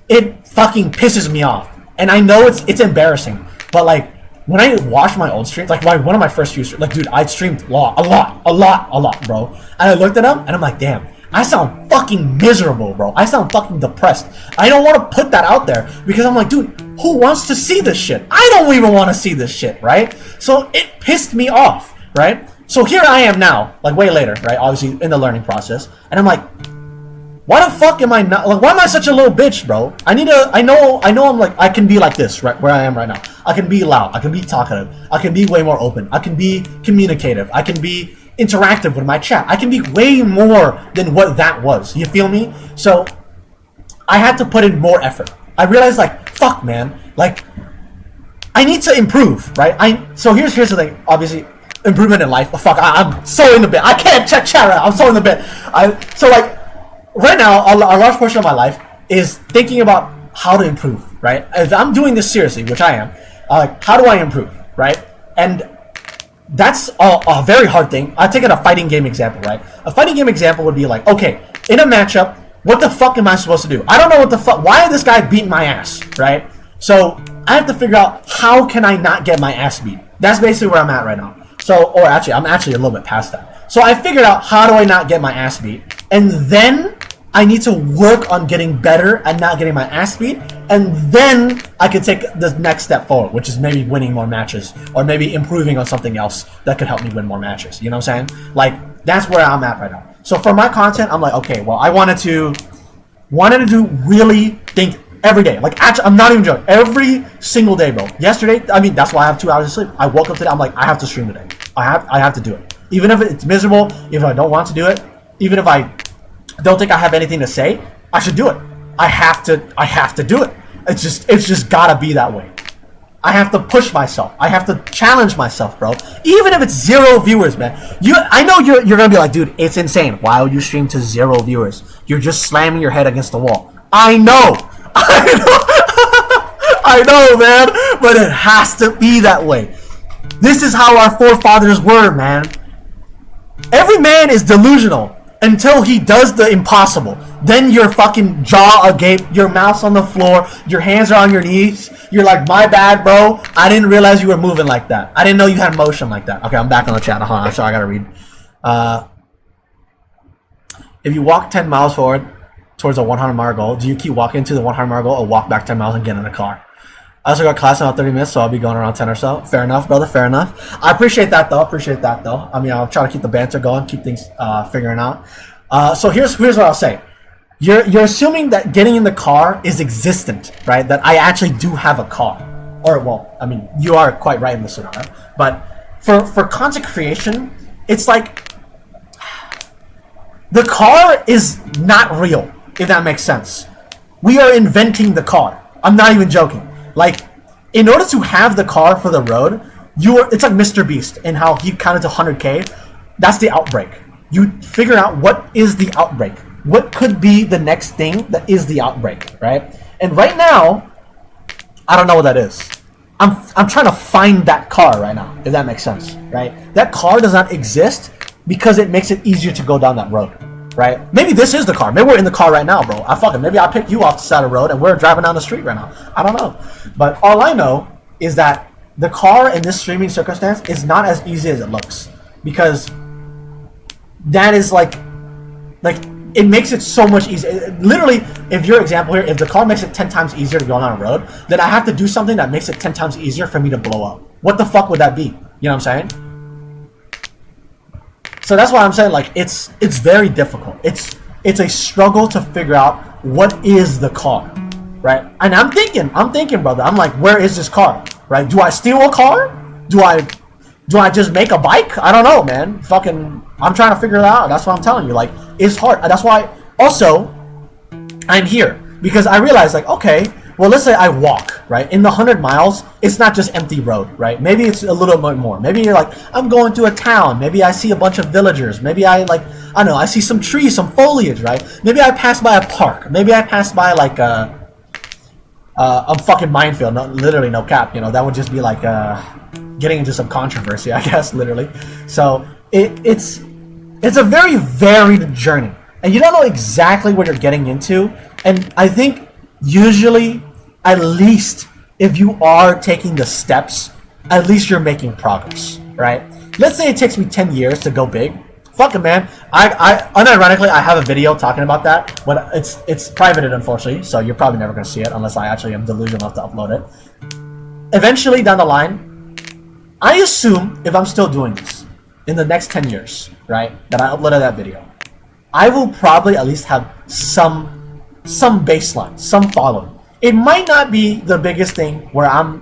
it fucking pisses me off. And I know it's embarrassing. But like, when I watched my old streams, like one of my first few streams, like, dude, I streamed a lot, bro. And I looked at them and I'm like, damn, I sound fucking miserable, bro. I sound fucking depressed. I don't want to put that out there because I'm like, dude, who wants to see this shit? I don't even want to see this shit, right? So it pissed me off, right? So here I am now, like way later, right? Obviously in the learning process, and I'm like, why the fuck am I not, like, why am I such a little bitch, bro? I know I'm like, I can be like this, right, where I am right now. I can be loud, I can be talkative, I can be way more open, I can be communicative, I can be interactive with my chat. I can be way more than what that was, you feel me? So, I had to put in more effort. I realized, like, fuck, man, like, I need to improve, right? So here's the thing, obviously, improvement in life, I'm so in the bit, I can't check chat right now, I'm so in the bit. So like, right now, a large portion of my life is thinking about how to improve, right? If I'm doing this seriously, which I am, like, how do I improve, right? And that's a very hard thing. I take it a fighting game example, right? A fighting game example would be like, okay, in a matchup, what the fuck am I supposed to do? I don't know what the fuck, why is this guy beating my ass, right? So, I have to figure out how can I not get my ass beat. That's basically where I'm at right now. So, or actually, I'm actually a little bit past that. So I figured out how do I not get my ass beat, and then I need to work on getting better at not getting my ass beat, and then I could take the next step forward, which is maybe winning more matches, or maybe improving on something else that could help me win more matches. You know what I'm saying? Like, that's where I'm at right now. So for my content, I'm like, okay, well, I wanted to really think every day. Like, actually, I'm not even joking. Every single day, bro. Yesterday, I mean, that's why I have 2 hours of sleep. I woke up today, I'm like, I have to stream today. I have to do it. Even if it's miserable, even if I don't want to do it, even if I don't think I have anything to say, I should do it. I have to do it. It's just gotta be that way. I have to push myself. I have to challenge myself, bro. Even if it's 0 viewers, man. I know you're gonna be like, dude, it's insane. Why would you stream to 0 viewers? You're just slamming your head against the wall. I know, I know, man. But it has to be that way. This is how our forefathers were, man. Every man is delusional until he does the impossible. Then your fucking jaw agape, your mouth's on the floor, your hands are on your knees. You're like, my bad, bro. I didn't realize you were moving like that. I didn't know you had motion like that. Okay, I'm back on the chat. Hold on, I'm sorry, I gotta read. If you walk 10 miles forward towards a 100-mile goal, do you keep walking to the 100-mile goal or walk back 10 miles and get in a car? I also got class in about 30 minutes, so I'll be going around 10 or so. Fair enough, brother. Fair enough. I appreciate that, though. I mean, I'll try to keep the banter going, keep things figuring out. So here's what I'll say. You're assuming that getting in the car is existent, right? That I actually do have a car. Or, well, I mean, you are quite right in this scenario. But for content creation, it's like the car is not real, if that makes sense. We are inventing the car. I'm not even joking. Like, in order to have the car for the road, it's like Mr. Beast and how he counted to 100K. That's the outbreak. You figure out what is the outbreak. What could be the next thing that is the outbreak, right? And right now, I don't know what that is. I'm trying to find that car right now, if that makes sense, right? That car does not exist because it makes it easier to go down that road, right? Maybe this is the car. Maybe we're in the car right now, bro. Maybe I pick you off the side of the road and we're driving down the street right now. I don't know. But all I know is that the car in this streaming circumstance is not as easy as it looks. Because that is like it makes it so much easier. Literally, if your example here, if the car makes it 10 times easier to go down a road, then I have to do something that makes it 10 times easier for me to blow up. What the fuck would that be? You know what I'm saying? So that's why I'm saying, like, it's very difficult. It's a struggle to figure out what is the car, right? And I'm thinking, brother. I'm like, where is this car, right? Do I steal a car? Do I just make a bike? I don't know, man. Fucking, I'm trying to figure it out. That's what I'm telling you. Like, it's hard. That's why, also, I'm here. Because I realized, like, okay, well, let's say I walk, right? In the 100 miles, it's not just empty road, right? Maybe it's a little bit more. Maybe you're like, I'm going to a town. Maybe I see a bunch of villagers. Maybe I don't know, I see some trees, some foliage, right? Maybe I pass by a park. Maybe I pass by, like, a fucking minefield. No, literally, no cap. You know, that would just be like, getting into some controversy, I guess, literally. So it's a very varied journey, and you don't know exactly what you're getting into. And I think usually, at least if you are taking the steps, at least you're making progress, right? Let's say it takes me 10 years to go big. fuck it, man. I unironically, I have a video talking about that, but it's privated, unfortunately, so you're probably never gonna see it unless I actually am delusional enough to upload it. Eventually, down the line, I assume if I'm still doing this in the next 10 years, right, that I uploaded that video, I will probably at least have some baseline, some following. It might not be the biggest thing where I'm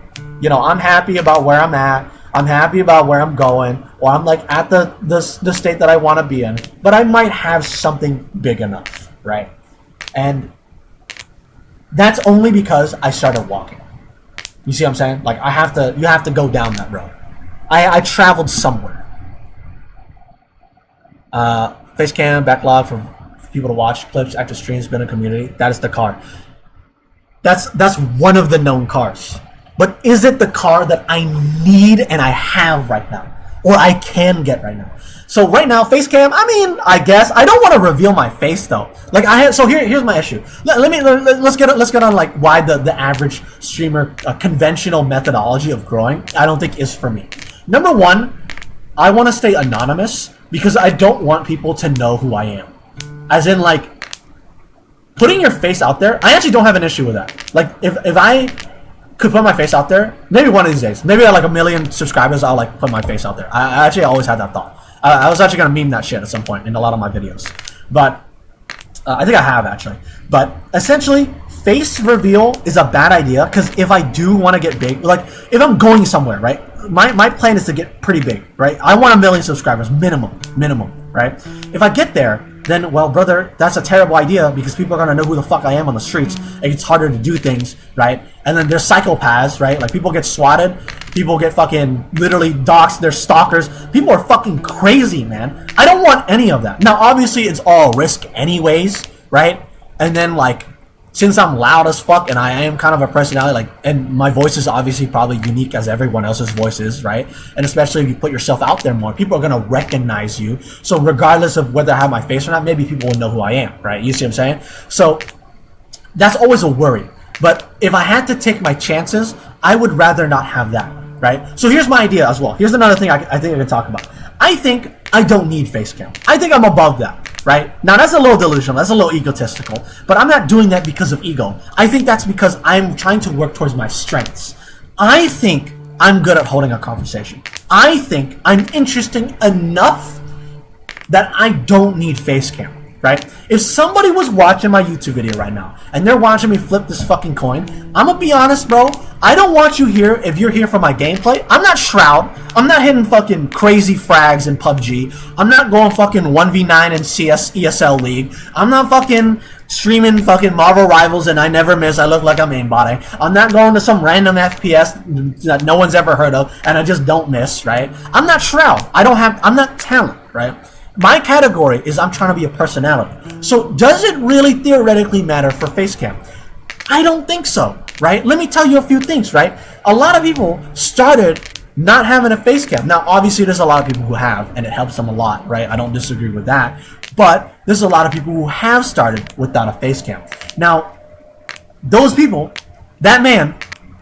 happy about where I'm at, I'm happy about where I'm going, or I'm like at the state that I want to be in, but I might have something big enough, right? And that's only because I started walking. You see what I'm saying? Like you have to go down that road. I traveled somewhere. Facecam, backlog for people to watch clips, active streams, been a community. That is the car. That's one of the known cars. But is it the car that I need and I have right now? Or I can get right now? So right now, Facecam, I mean, I guess. I don't want to reveal my face though. Like here's my issue. Let's get on like why the average streamer conventional methodology of growing I don't think is for me. Number one, I want to stay anonymous because I don't want people to know who I am. As in like putting your face out there, I actually don't have an issue with that. Like if I could put my face out there, maybe one of these days, maybe at like 1 million subscribers, I'll like put my face out there. I actually always had that thought. I was actually gonna meme that shit at some point in a lot of my videos, but I think I have actually. But essentially, face reveal is a bad idea because if I do want to get big, like if I'm going somewhere, right? My plan is to get pretty big, right? I want 1 million subscribers minimum, right? If I get there, then, well, brother, that's a terrible idea because people are going to know who the fuck I am on the streets. It gets harder to do things, right? And then there's psychopaths, right? Like, people get swatted. People get fucking literally doxxed. They're stalkers. People are fucking crazy, man. I don't want any of that. Now, obviously, it's all risk anyways, right? And then, like, since I'm loud as fuck and I am kind of a personality, like, and my voice is obviously probably unique as everyone else's voice is, right? And especially if you put yourself out there more, people are gonna recognize you. So regardless of whether I have my face or not, maybe people will know who I am, right? You see what I'm saying? So that's always a worry. But if I had to take my chances, I would rather not have that, right? So here's my idea as well. Here's another thing I think I can talk about. I think I don't need face cam. I think I'm above that. Right? Now that's a little delusional, that's a little egotistical, but I'm not doing that because of ego. I think that's because I'm trying to work towards my strengths. I think I'm good at holding a conversation. I think I'm interesting enough that I don't need face cam, right? If somebody was watching my YouTube video right now and they're watching me flip this fucking coin, I'm gonna be honest, bro, I don't want you here if you're here for my gameplay. I'm not Shroud. I'm not hitting fucking crazy frags in PUBG. I'm not going fucking 1v9 in ESL League. I'm not fucking streaming fucking Marvel Rivals and I never miss. I look like I'm aimbotting. I'm not going to some random FPS that no one's ever heard of and I just don't miss, right? I'm not Shroud. I'm not talent, right? My category is I'm trying to be a personality. So does it really theoretically matter for Facecam? I don't think so, right? Let me tell you a few things, right? A lot of people started not having a face cam. Now, obviously, there's a lot of people who have, and it helps them a lot, right? I don't disagree with that. But there's a lot of people who have started without a face cam. Now, those people, that man,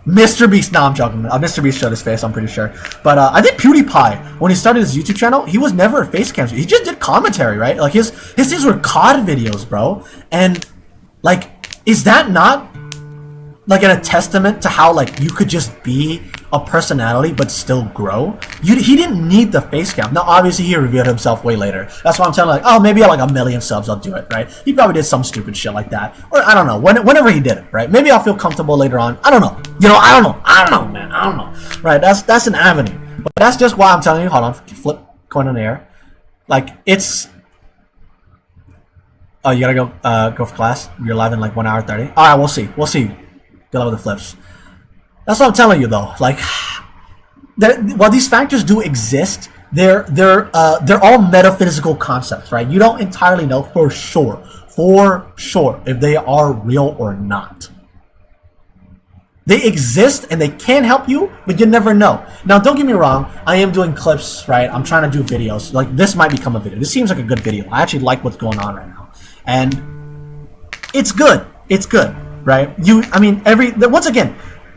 Mr. Beast, no, I'm joking. Mr. Beast showed his face, I'm pretty sure. But I think PewDiePie, when he started his YouTube channel, he was never a face cam. He just did commentary, right? Like, his things were COD videos, bro. And, like, is that not like a testament to how like you could just be a personality but still grow? He didn't need the face cam. Now obviously he revealed himself way later. That's why I'm telling like, oh, maybe at like 1 million subs I'll do it, right? He probably did some stupid shit like that, or I don't know. Whenever he did it, right? Maybe I'll feel comfortable later on. I don't know. I don't know, man. I don't know. Right? That's an avenue. But that's just why I'm telling you. Hold on, flip coin in the air. Like it's. Oh, you gotta go for class. You're live in like 1 hour 30. All right, we'll see. Good luck with the flips. That's what I'm telling you, though. Like, while these factors do exist, they're all metaphysical concepts, right? You don't entirely know for sure if they are real or not. They exist and they can help you, but you never know. Now, don't get me wrong. I am doing clips, right? I'm trying to do videos. Like, this might become a video. This seems like a good video. I actually like what's going on right now, and it's good. It's good. Right? Once again,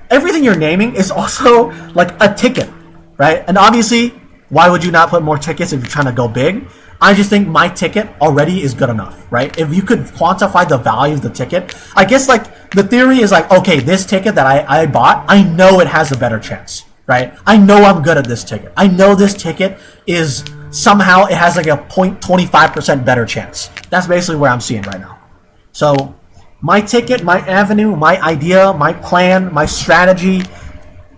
everything you're naming is also like a ticket, right? And obviously, why would you not put more tickets if you're trying to go big? I just think my ticket already is good enough, right? If you could quantify the value of the ticket, I guess like the theory is like, okay, this ticket that I bought, I know it has a better chance, right? I know I'm good at this ticket. I know this ticket is somehow it has like a 0.25% better chance. That's basically where I'm seeing right now. So my ticket, my avenue, my idea, my plan, my strategy,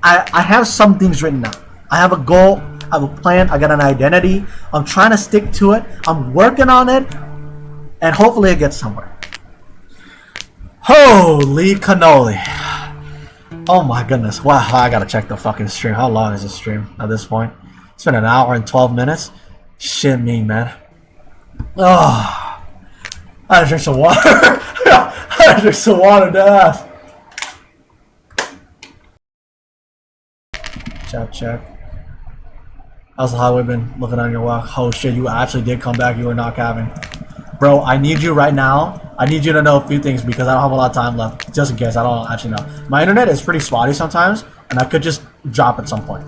I have some things written down. I have a goal, I have a plan, I got an identity. I'm trying to stick to it. I'm working on it, and hopefully it gets somewhere. Holy cannoli. Oh my goodness. Wow, I gotta check the fucking stream. How long is this stream at this point? It's been an hour and 12 minutes. Shit me, man. Oh, I gotta drink some water. I gotta drink some water, deadass. Check. How's the highway been looking on your walk? Oh shit, you actually did come back. You were not capping. Bro, I need you right now. I need you to know a few things because I don't have a lot of time left. Just in case, I don't actually know. My internet is pretty spotty sometimes, and I could just drop at some point.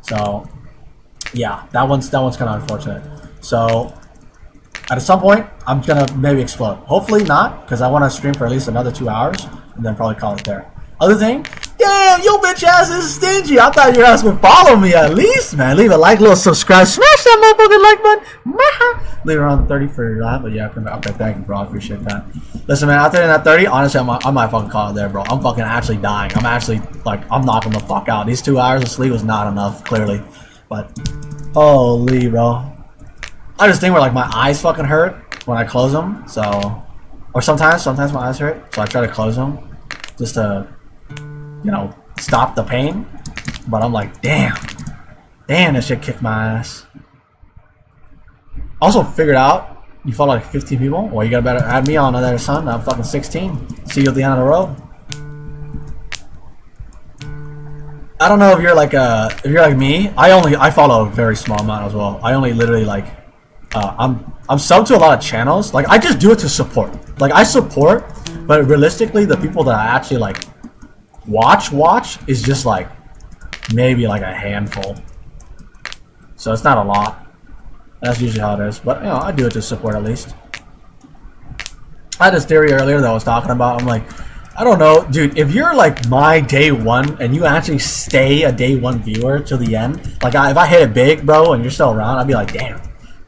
So, yeah, that one's kind of unfortunate. So, at some point, I'm gonna maybe explode. Hopefully not, because I want to stream for at least another 2 hours, and then probably call it there. Other thing, damn, your bitch ass is stingy. I thought your ass would follow me at least, man. Leave a like, little subscribe, smash that motherfucking like button. Leave around 30 for your live, but yeah, okay, thank you, bro. I appreciate that. Listen, man, after that 30, honestly, I might fucking call it there, bro. I'm fucking actually dying. I'm actually, like, I'm knocking the fuck out. These 2 hours of sleep was not enough, clearly. But, holy, bro. I just think where, like, my eyes fucking hurt when I close them, so. Or sometimes my eyes hurt, so I try to close them just to, you know, stop the pain. But I'm like, damn, that shit kicked my ass. Also figured out you follow like 15 people. Well, you gotta better add me on there, son. I'm fucking 16. See you at the end of the road. I don't know if you're like me. I follow a very small amount as well. I only literally like I'm subbed to a lot of channels. Like I just do it to support. Like I support, but realistically, the people that I actually like watch is just like maybe like a handful. So it's not a lot. That's usually how it is. But you know, I do it to support at least. I had this theory earlier that I was talking about. I'm like, I don't know, dude, if you're like my day one and you actually stay a day one viewer to the end, like if I hit it big, bro, and you're still around, I'd be like, damn.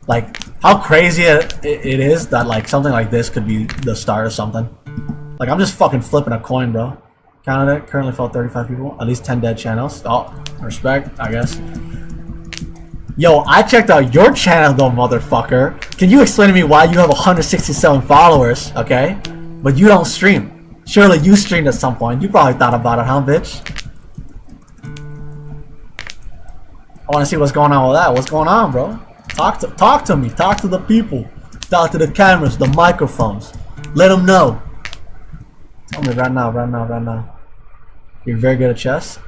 Like how crazy it is that like something like this could be the start of something. Like I'm just fucking flipping a coin, bro. Counted it, currently fought 35 people, at least 10 dead channels. Oh, respect, I guess. Yo, I checked out your channel though, motherfucker. Can you explain to me why you have 167 followers, okay? But you don't stream. Surely you streamed at some point. You probably thought about it, huh, bitch? I want to see what's going on with that. What's going on, bro? Talk to me. Talk to the people. Talk to the cameras, the microphones. Let them know. Tell me right now. You're very good at chess.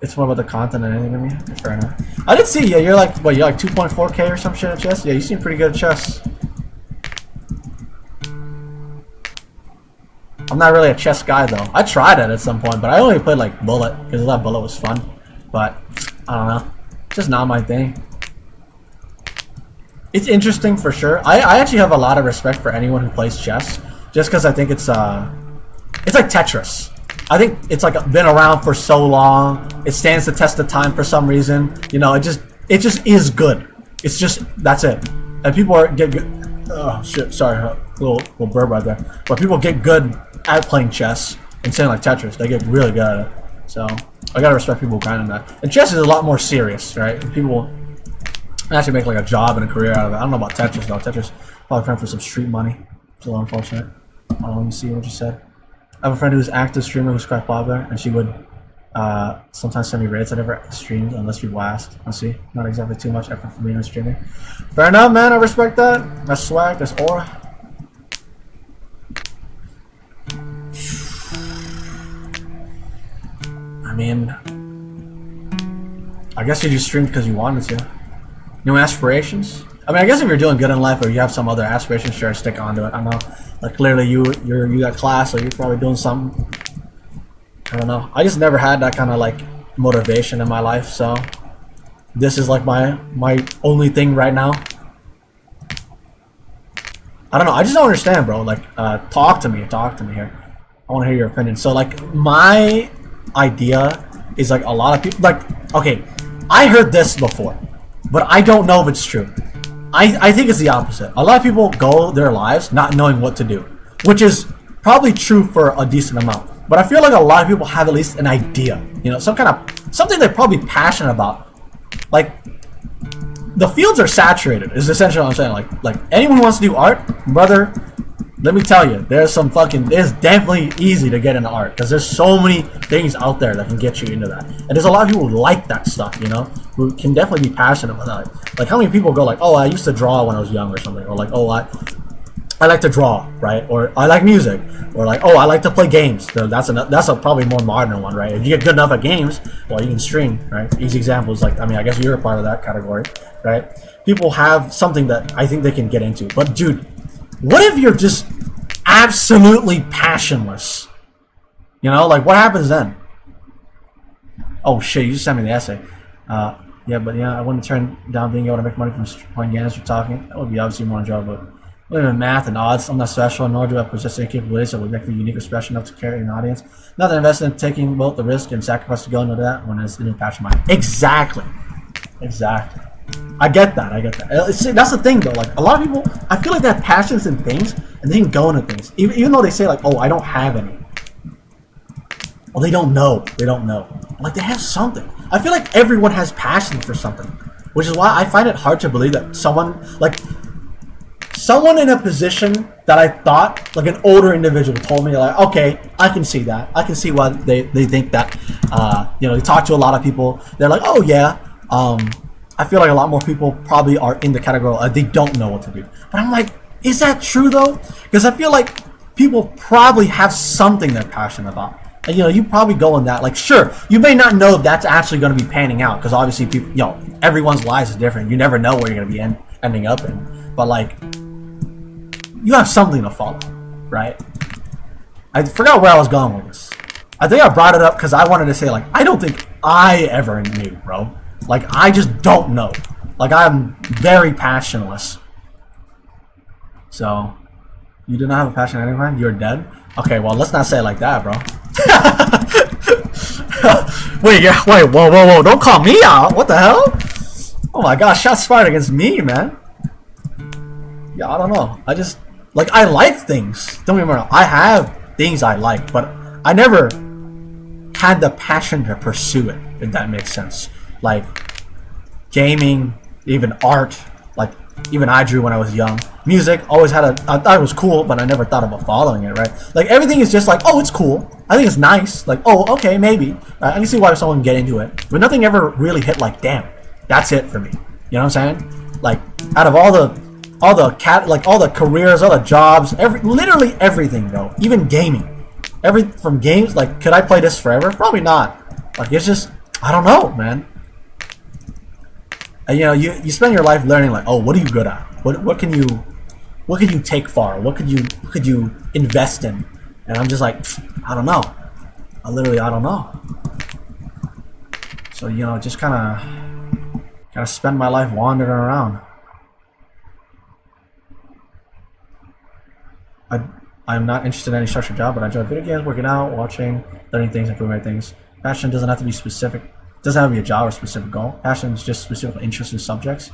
It's more about the content than anything to me. Fair enough. I did see, yeah, you're like 2.4K or some shit at chess? Yeah, you seem pretty good at chess. I'm not really a chess guy though. I tried it at some point, but I only played like Bullet, because that Bullet was fun. But, I don't know. Just not my thing. It's interesting for sure. I actually have a lot of respect for anyone who plays chess. Just because I think it's like Tetris. I think it's like been around for so long. It stands the test of time for some reason. You know, it just is good. It's just that's it. And people get good. Oh shit! Sorry, little burp right there. But people get good at playing chess and saying like Tetris. They get really good at it. So I gotta respect people who grind on that. And chess is a lot more serious, right? People actually make like a job and a career out of it. I don't know about Tetris though. Tetris probably trying for some street money. It's a little unfortunate. Let me see what you said. I have a friend who's an active streamer who's quite popular, and she would sometimes send me raids. I never streamed unless people asked. Let's see. Not exactly too much effort for me on streaming. Fair enough, man. I respect that. That's swag. That's aura. I mean, I guess you just streamed because you wanted to. New aspirations? I mean, I guess if you're doing good in life or you have some other aspirations, sure, stick onto it. I know, like clearly you got class, so you're probably doing something. I don't know. I just never had that kind of like motivation in my life, so this is like my only thing right now. I don't know. I just don't understand, bro. Like, talk to me here. I want to hear your opinion. So, like, my idea is like a lot of people. Like, okay, I heard this before, but I don't know if it's true. I think it's the opposite. A lot of people go their lives not knowing what to do, which is probably true for a decent amount. But I feel like a lot of people have at least an idea, you know, something they're probably passionate about. Like, the fields are saturated, is essentially what I'm saying. Like anyone who wants to do art, brother, let me tell you, it's definitely easy to get into art, because there's so many things out there that can get you into that. And there's a lot of people who like that stuff, you know, who can definitely be passionate about that. Like, how many people go like, oh, I used to draw when I was young or something, or like, oh, I like to draw, right? Or I like music, or like, oh, I like to play games. So that's a probably more modern one, right? If you get good enough at games, well, you can stream, right? Easy example is like, I mean, I guess you're a part of that category, right? People have something that I think they can get into. But dude, what if you're just absolutely passionless? You know, like, what happens then? Oh shit, you just sent me the essay. Yeah, but yeah, I wouldn't turn down being able to make money from playing games or talking. That would be obviously more enjoyable. But living in math and odds, I'm not special, nor do I possess any capabilities that would make me unique or special enough to carry an audience. Not that I invest in taking both the risk and sacrifice to go into that when it's in a passion of mine. Exactly. I get that. See, that's the thing though. Like, a lot of people, I feel like they have passions in things and they can go into things, even though they say like, oh, I don't have any. Well, they don't know. Like, they have something. I feel like everyone has passion for something, which is why I find it hard to believe that someone in a position that I thought, like an older individual, told me, like, okay, I can see that. I can see why they think that. You know, they talk to a lot of people. They're like, oh yeah. I feel like a lot more people probably are in the category of they don't know what to do. But I'm like, is that true though? Because I feel like people probably have something they're passionate about. And, you know, you probably go in that, like, sure, you may not know if that's actually going to be panning out, because obviously people, you know, everyone's lives is different. You never know where you're going to be ending up in. But, like, you have something to follow, right? I forgot where I was going with this. I think I brought it up because I wanted to say, like, I don't think I ever knew, bro. Like, I just don't know. Like, I'm very passionless. So, you do not have a passion anymore? You're dead? Okay, well, let's not say it like that, bro. Wait, whoa, don't call me out. What the hell? Oh my gosh, shots fired against me, man. Yeah, I don't know. I just, like, I like things. Don't get me wrong. I have things I like, but I never had the passion to pursue it, if that makes sense. Like, gaming, even art, like, even I drew when I was young. Music, always had I thought it was cool, but I never thought about following it, right? Like, everything is just like, oh, it's cool. I think it's nice. Like, oh, okay, maybe. I can see why someone would get into it. But nothing ever really hit like, damn, that's it for me. You know what I'm saying? Like, out of all the careers, all the jobs, literally everything, bro. Even gaming. From games, like, could I play this forever? Probably not. Like, it's just, I don't know, man. And, you know, you spend your life learning, like, oh, what are you good at? What can you take far? What could you invest in? And I'm just like, I don't know. I don't know. So, you know, just kind of spend my life wandering around. I'm not interested in any structured job, but I enjoy video games, working out, watching, learning things, improving things. Passion doesn't have to be specific. It doesn't have to be a job or a specific goal. Passion is just specific interest in subjects.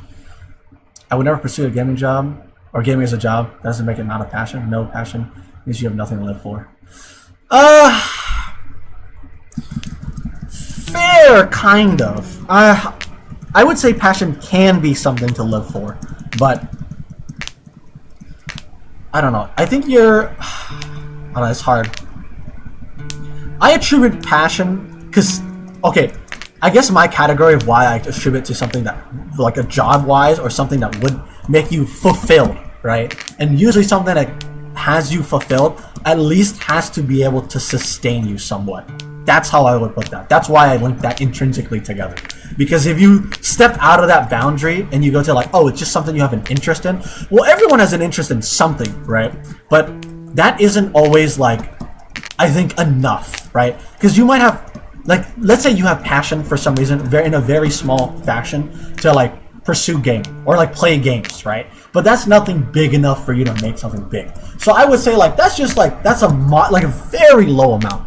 I would never pursue a gaming job, or gaming as a job. That doesn't make it not a passion. No passion means you have nothing to live for. Fair, kind of. I would say passion can be something to live for, but I don't know. I think I don't know, it's hard. I attribute passion because, okay, I guess my category of why I attribute to something that, like, a job-wise, or something that would make you fulfilled, right? And usually something that has you fulfilled at least has to be able to sustain you somewhat. That's how I would put that. That's why I link that intrinsically together. Because if you step out of that boundary and you go to, like, oh, it's just something you have an interest in, well, everyone has an interest in something, right? But that isn't always, like, I think, enough, right? Because you might have like, let's say you have passion for some reason, in a very small fashion, to like pursue game or like play games, right? But that's nothing big enough for you to make something big. So I would say like that's just like that's a very low amount.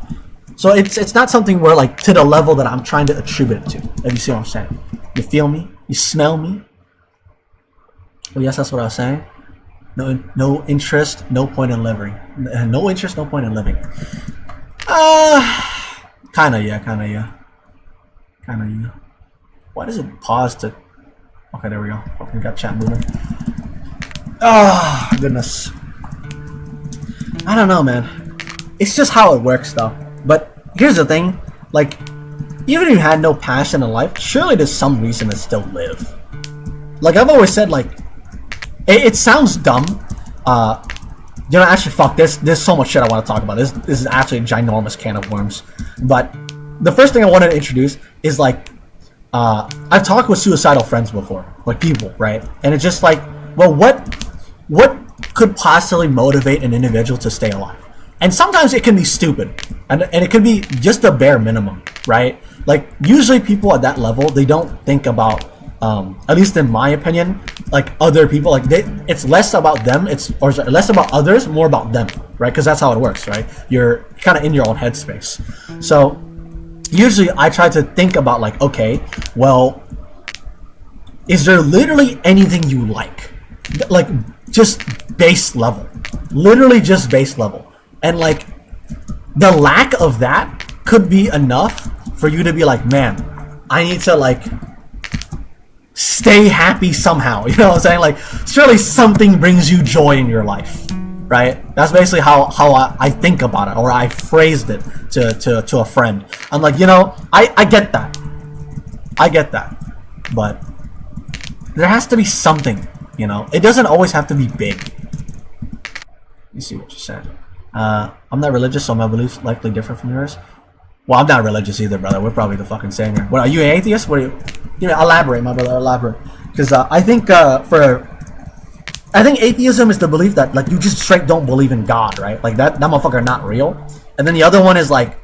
So it's not something where like to the level that I'm trying to attribute it to. If you see what I'm saying, you feel me? You smell me? Oh yes, that's what I was saying. No interest, no point in living. No interest, no point in living. Kinda yeah. Why does it pause to? Okay, there we go. We got chat moving. Oh goodness. I don't know, man. It's just how it works, though. But here's the thing: like, even if you had no passion in life, surely there's some reason to still live. Like I've always said, like it sounds dumb. Actually, fuck this. There's so much shit I want to talk about. This is actually a ginormous can of worms. But the first thing I wanted to introduce is like, I've talked with suicidal friends before, like people, right? And it's just like, well, what could possibly motivate an individual to stay alive? And sometimes it can be stupid, and it could be just the bare minimum, right? Like usually people at that level, they don't think about, at least in my opinion, like other people. Like it's less about them, or less about others, more about them, right? Because that's how it works, right? You're kind of in your own headspace. So usually I try to think about like, okay, well, is there literally anything you like just base level, literally just base level? And like the lack of that could be enough for you to be like, man, I need to like stay happy somehow. You know what I'm saying? Like surely something brings you joy in your life, right? That's basically how I think about it, or I phrased it to a friend. I'm like, I get that, but there has to be something. It doesn't always have to be big. Let me see what you said. I'm not religious, so my beliefs likely different from yours. Well, I'm not religious either, brother. We're probably the fucking same here. What, are you an atheist? What are you? Elaborate, my brother. Elaborate. Because I think atheism is the belief that like you just straight don't believe in God, right? Like that motherfucker not real. And then the other one is like,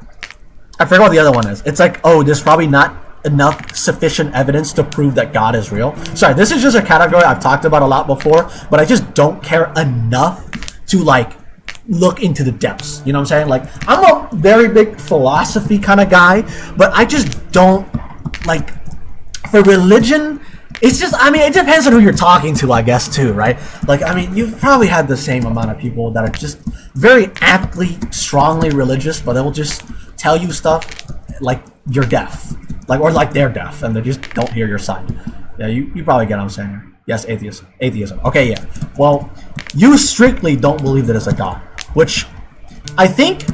I forget what the other one is. It's like, oh, there's probably not enough sufficient evidence to prove that God is real. Sorry, this is just a category I've talked about a lot before, but I just don't care enough to like look into the depths. You know what I'm saying? Like I'm a very big philosophy kind of guy, but I just don't like, for religion, it's just, I mean, it depends on who you're talking to, I guess, too, right? Like, I mean, you've probably had the same amount of people that are just very aptly, strongly religious, but they'll just tell you stuff like you're deaf, like, or like they're deaf, and they just don't hear your side. Yeah, you probably get what I'm saying here. Yes, atheism. Okay, yeah. Well, you strictly don't believe that there's a God, which I think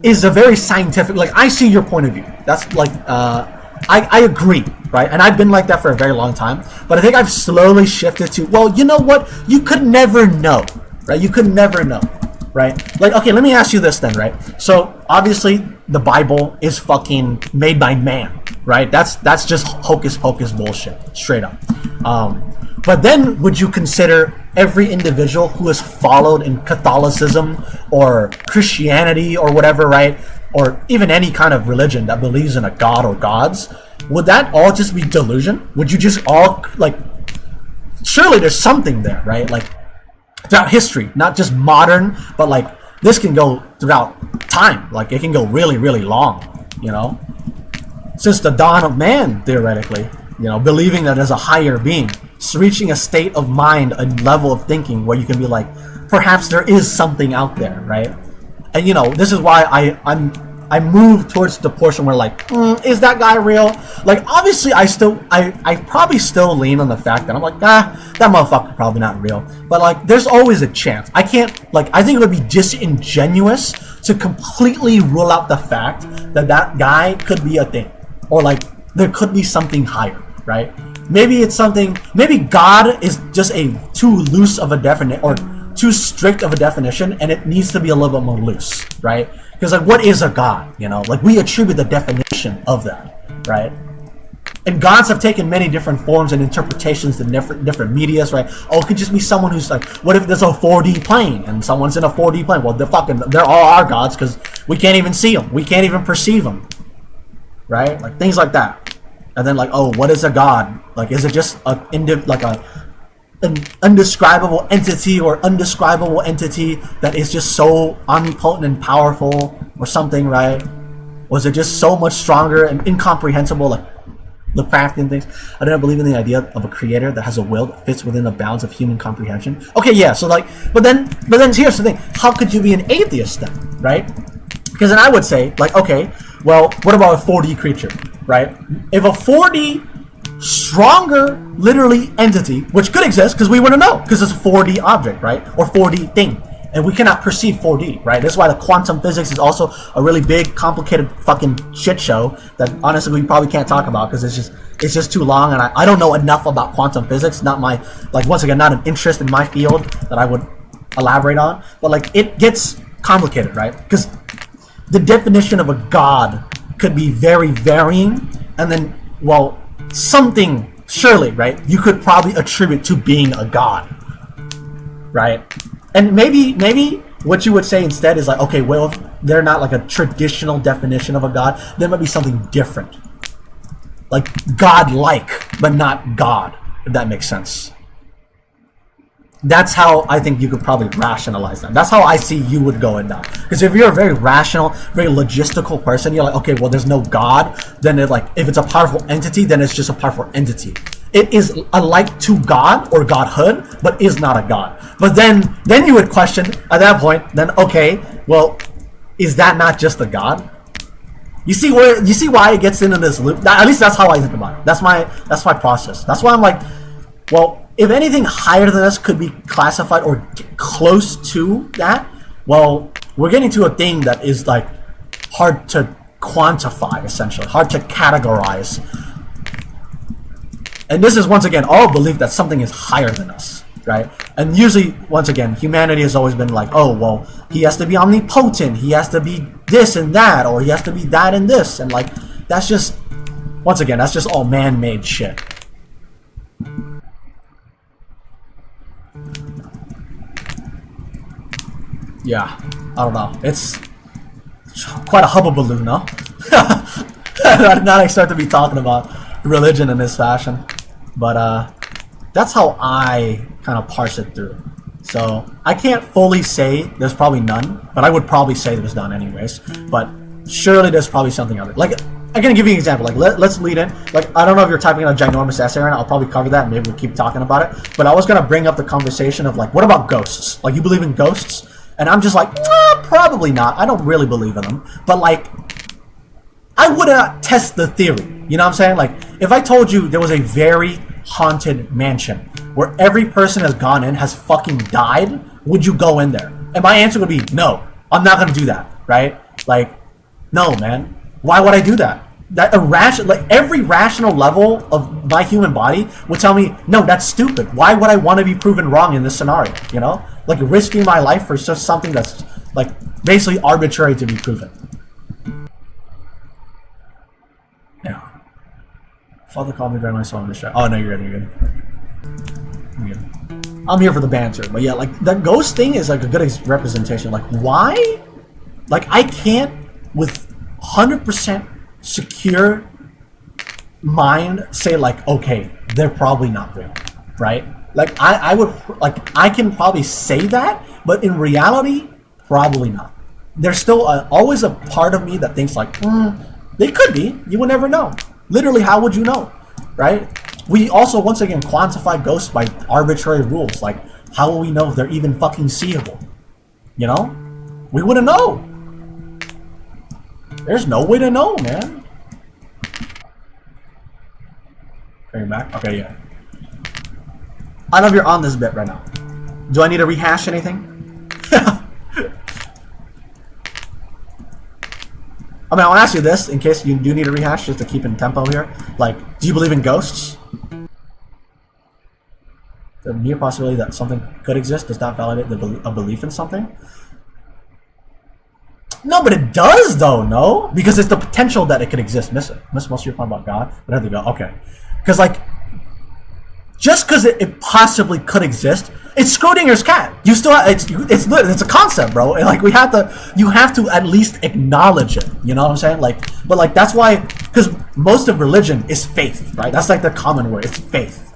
is a very scientific, like, I see your point of view. That's like, I agree, right? And I've been like that for a very long time, but I think I've slowly shifted to, well, you know what? You could never know, right? You could never know, right? Like, okay, let me ask you this then, right? So, obviously, the Bible is fucking made by man, right? That's just hocus pocus bullshit, straight up. But then, would you consider every individual who has followed in Catholicism or Christianity or whatever, right? Or even any kind of religion that believes in a god or gods, would that all just be delusion? Would you just all, like, surely there's something there, right? Like, throughout history, not just modern, but like, this can go throughout time. Like, it can go really, really long, since the dawn of man, theoretically, believing that there's a higher being, reaching a state of mind, a level of thinking where you can be like, perhaps there is something out there, right? And this is why I move towards the portion where like, is that guy real? Like, obviously I probably still lean on the fact that I'm like, that motherfucker probably not real. But like, there's always a chance. I can't, like, I think it would be disingenuous to completely rule out the fact that guy could be a thing. Or like, there could be something higher, right? Maybe it's something, maybe God is just a too loose of a definition, or too strict of a definition, and it needs to be a little bit more loose, right? Because like, what is a god? Like, we attribute the definition of that, right? And gods have taken many different forms and interpretations in different medias, right? Oh, it could just be someone who's like, what if there's a 4D plane and someone's in a 4D plane? Well, they're all our gods because we can't even see them, we can't even perceive them, right? Like things like that. And then like, oh, what is a god? Like, is it just an undescribable entity or undescribable entity that is just so omnipotent and powerful or something, right? Was it just so much stronger and incomprehensible, like Lovecraftian things? I don't believe in the idea of a creator that has a will that fits within the bounds of human comprehension. Okay, yeah, so like, but then here's the thing: how could you be an atheist then, right? Because then I would say, like, okay, well, what about a 4D creature, right? If a 4D stronger, literally, entity, which could exist, because we wouldn't know, because it's a 4D object, right? Or 4D thing. And we cannot perceive 4D, right? That's why the quantum physics is also a really big, complicated fucking shit show that honestly we probably can't talk about because it's just too long, and I don't know enough about quantum physics. Not my, like, once again, not an interest in my field that I would elaborate on. But like, it gets complicated, right? Because the definition of a god could be very varying, and then, well, something surely, right? You could probably attribute to being a god, right? And maybe what you would say instead is like, okay, well, if they're not like a traditional definition of a god, there might be something different. Like god-like, but not god, if that makes sense. That's how I think you could probably rationalize that. That's how I see you would go in that. Because if you're a very rational, very logistical person, you're like, okay, well, there's no god, then it's like, if it's a powerful entity, then it's just a powerful entity. It is alike to God or godhood, but is not a god. But then you would question at that point. Then okay, well, is that not just a god? You see why it gets into this loop? At least that's how I think about it. That's my process. That's why I'm like, well, if anything higher than this could be classified or close to that, well, we're getting to a thing that is like hard to quantify, essentially, hard to categorize. And this is, once again, all belief that something is higher than us, right? And usually, once again, humanity has always been like, oh, well, he has to be omnipotent, he has to be this and that, or he has to be that and this, and like, that's just, once again, that's just all man-made shit. Yeah, I don't know. It's quite a hubbubaloo, no? I did not expect to be talking about religion in this fashion. But that's how I kind of parse it through. So I can't fully say there's probably none, but I would probably say there's none anyways. But surely there's probably something other. Like, I'm gonna give you an example. Like, let's lead in. Like, I don't know if you're typing in a ginormous essay right now. I'll probably cover that, and maybe we'll keep talking about it. But I was gonna bring up the conversation of like, what about ghosts? Like, you believe in ghosts? And I'm just like, probably not. I don't really believe in them. But like, I would not test the theory. You know what I'm saying? Like, if I told you there was a very haunted mansion where every person has gone in has fucking died, would you go in there? And my answer would be no. I'm not gonna do that, right? Like, no, man. Why would I do that? That irrational, like every rational level of my human body would tell me, no, that's stupid. Why would I want to be proven wrong in this scenario? You know, like risking my life for just something that's like basically arbitrary to be proven. Yeah. Father called me by my soul in the show. Oh no, you're good. You're good. I'm here for the banter, but yeah, like that ghost thing is like a good representation. Like, why? Like, I can't with 100% secure mind say like, okay, they're probably not real, right? Like, I would, like, I can probably say that, but in reality, probably not. There's still always a part of me that thinks like, they could be. You will never know. Literally, how would you know, right? We also, once again, quantify ghosts by arbitrary rules. Like, how will we know if they're even fucking seeable? You know? We wouldn't know. There's no way to know, man. Are you back? Okay, yeah. I don't know if you're on this bit right now. Do I need to rehash anything? I mean, I'll ask you this in case you do need a rehash, just to keep in tempo here. Like, do you believe in ghosts? The mere possibility that something could exist does not validate a belief in something? No, but it does, though, no? Because it's the potential that it could exist. Miss most of your point about God? But there you go. Okay. Because, like, just because it possibly could exist. It's Schrodinger's cat. You still have, it's a concept, bro. And like you have to at least acknowledge it. You know what I'm saying? But that's why, because most of religion is faith, right? That's like the common word. It's faith.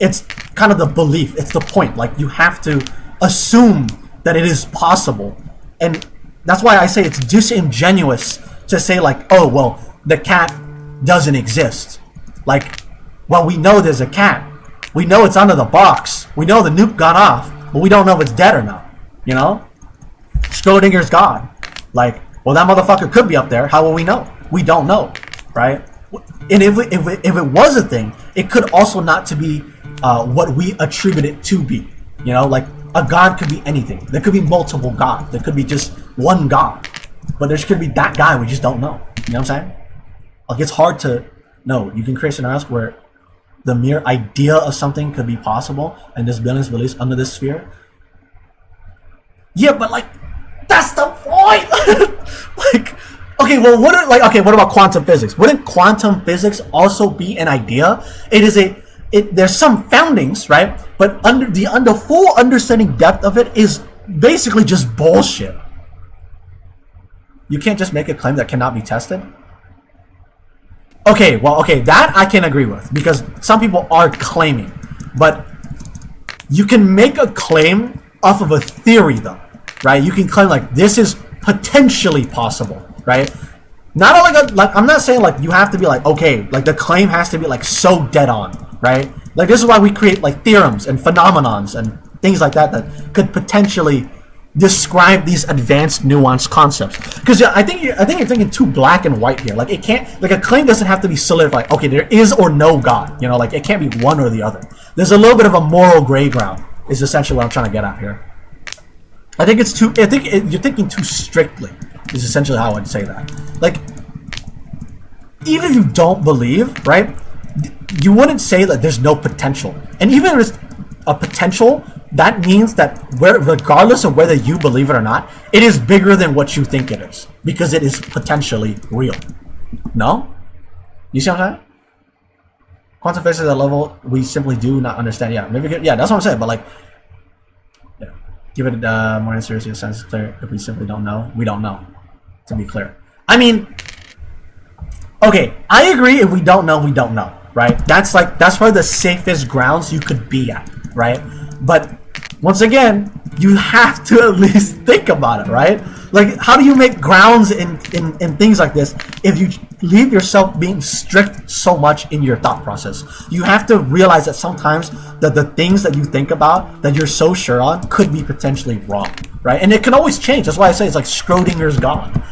It's kind of the belief. It's the point. Like you have to assume that it is possible, and that's why I say it's disingenuous to say like, oh well, the cat doesn't exist. Like, well, we know there's a cat. We know it's under the box. We know the nuke got off, but we don't know if it's dead or not. You know? Schrodinger's God. Like, well, that motherfucker could be up there. How will we know? We don't know, right? And if it was a thing, it could also not to be what we attribute it to be. You know, like a god could be anything. There could be multiple gods. There could be just one god. But there could be that guy we just don't know. You know what I'm saying? Like, it's hard to know. You can create scenarios where the mere idea of something could be possible, and there's billions beliefs under this sphere. Yeah, but like, that's the point. Like, okay, well, what about quantum physics? Wouldn't quantum physics also be an idea? There's some foundings, right? But under full understanding depth of it is basically just bullshit. You can't just make a claim that cannot be tested. Okay, that I can agree with, because some people are claiming, but you can make a claim off of a theory though, right? You can claim like this is potentially possible, right? Not like I'm not saying like you have to be like, okay, like the claim has to be like so dead on, right? Like this is why we create like theorems and phenomenons and things like that could potentially describe these advanced nuanced concepts. Because I think you're thinking too black and white here. Like it can't, like a claim doesn't have to be solidified. Okay, there is or no God. You know, like it can't be one or the other. There's a little bit of a moral gray ground. Is essentially what I'm trying to get at here. I think you're thinking too strictly. Is essentially how I'd say that. Like, even if you don't believe, right? You wouldn't say that there's no potential. And even if there's a potential, that means that regardless of whether you believe it or not, it is bigger than what you think it is, because it is potentially real. No? You see what I'm saying? Quantum physics at a level we simply do not understand. Yeah, that's what I'm saying. But like, yeah, give it more answers. Your sense is clear. If we simply don't know, we don't know. To be clear, I mean, okay, I agree. If we don't know, we don't know. Right? That's probably the safest grounds you could be at. Right? But once again, you have to at least think about it, right? Like, how do you make grounds in things like this if you leave yourself being strict so much in your thought process? You have to realize that sometimes that the things that you think about that you're so sure on could be potentially wrong, right? And it can always change. That's why I say it's like Schrodinger's God.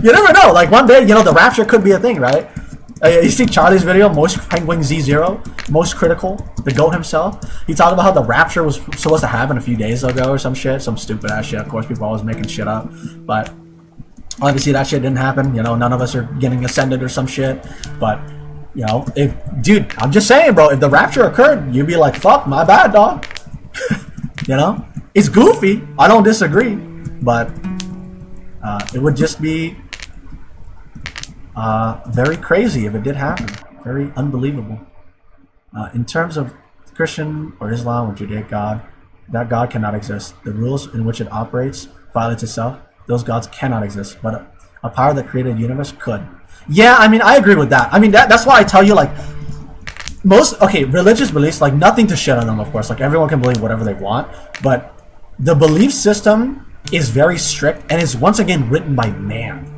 You never know. Like one day, the rapture could be a thing, right? You see Charlie's video, Most Penguin Z0, Most Critical, the GOAT himself. He talked about how the rapture was supposed to happen a few days ago or some shit, some stupid ass shit. Of course, people are always making shit up, but obviously that shit didn't happen. None of us are getting ascended or some shit. But dude, I'm just saying, bro, if the rapture occurred, you'd be like, fuck, my bad, dog. It's goofy. I don't disagree, but it would just be very crazy if it did happen. Very unbelievable. In terms of Christian or Islam or Judaic God, that God cannot exist. The rules in which it operates violates itself. Those gods cannot exist. But a power that created the universe could. Yeah, I mean, I agree with that. I mean, that's why I tell you, like, religious beliefs, like, nothing to shit on them, of course. Like, everyone can believe whatever they want. But the belief system is very strict and is once again written by man.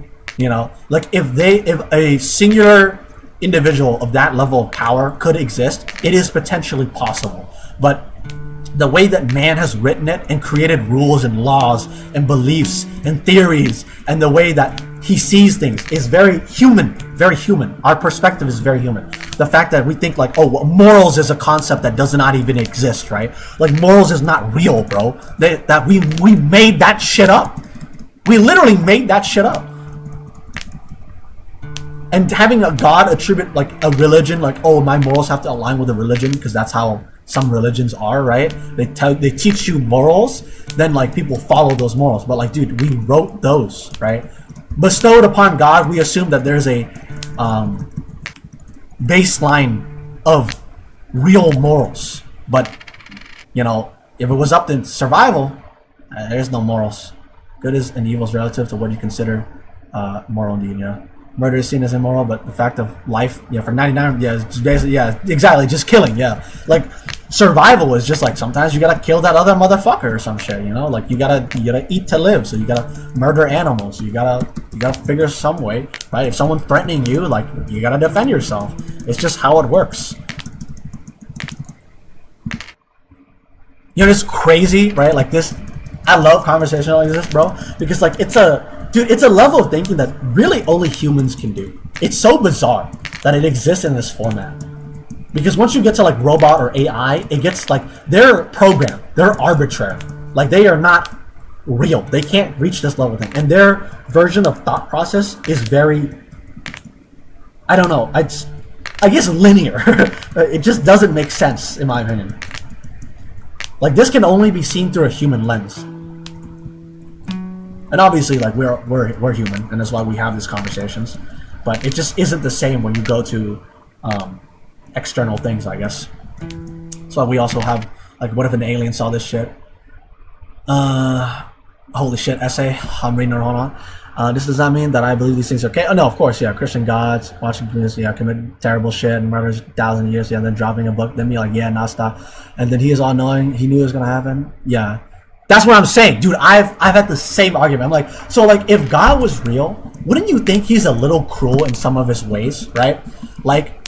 Like if a singular individual of that level of power could exist, it is potentially possible. But the way that man has written it and created rules and laws and beliefs and theories and the way that he sees things is very human, very human. Our perspective is very human. The fact that we think like, oh, well, morals is a concept that does not even exist, right? Like morals is not real, bro. That we made that shit up. We literally made that shit up. And having a God attribute like a religion, like, oh, my morals have to align with a religion because that's how some religions are, right? They teach you morals, then like people follow those morals. But like, dude, we wrote those, right? Bestowed upon God, we assume that there's a baseline of real morals. But you know, if it was up to survival, there's no morals. Good is and evil is relative to what you consider moral indeed. Yeah, murder is seen as immoral, but the fact of life, yeah, for 99, yeah, it's basically, yeah, exactly, just killing. Yeah, like survival is just like sometimes you gotta kill that other motherfucker or some shit. You know, like you gotta eat to live, so you gotta murder animals. You gotta figure some way, right? If someone's threatening you, like you gotta defend yourself. It's just how it works. You know, it's crazy, right? Like this, I love conversation like this, bro, because like it's a level of thinking that really only humans can do. It's so bizarre that it exists in this format. Because once you get to like robot or AI, it gets like they're programmed, they're arbitrary, like they are not real. They can't reach this level of thing, and their version of thought process is very, I don't know, I guess linear. It just doesn't make sense in my opinion. Like this can only be seen through a human lens, and obviously, like we're human, and that's why we have these conversations. But it just isn't the same when you go to external things, I guess. So we also have like, what if an alien saw this shit? Holy shit! Essay. I'm reading it. Hold on. This does not mean that I believe these things are okay. Oh no, of course, yeah. Christian gods watching this, yeah, commit terrible shit and murders 1,000 years, yeah, and then dropping a book, then be like, yeah, nah, stop. And then he is all knowing, he knew it was gonna happen. Yeah, that's what I'm saying, dude. I've had the same argument. I'm like, so like, if God was real, wouldn't you think he's a little cruel in some of his ways, right? Like,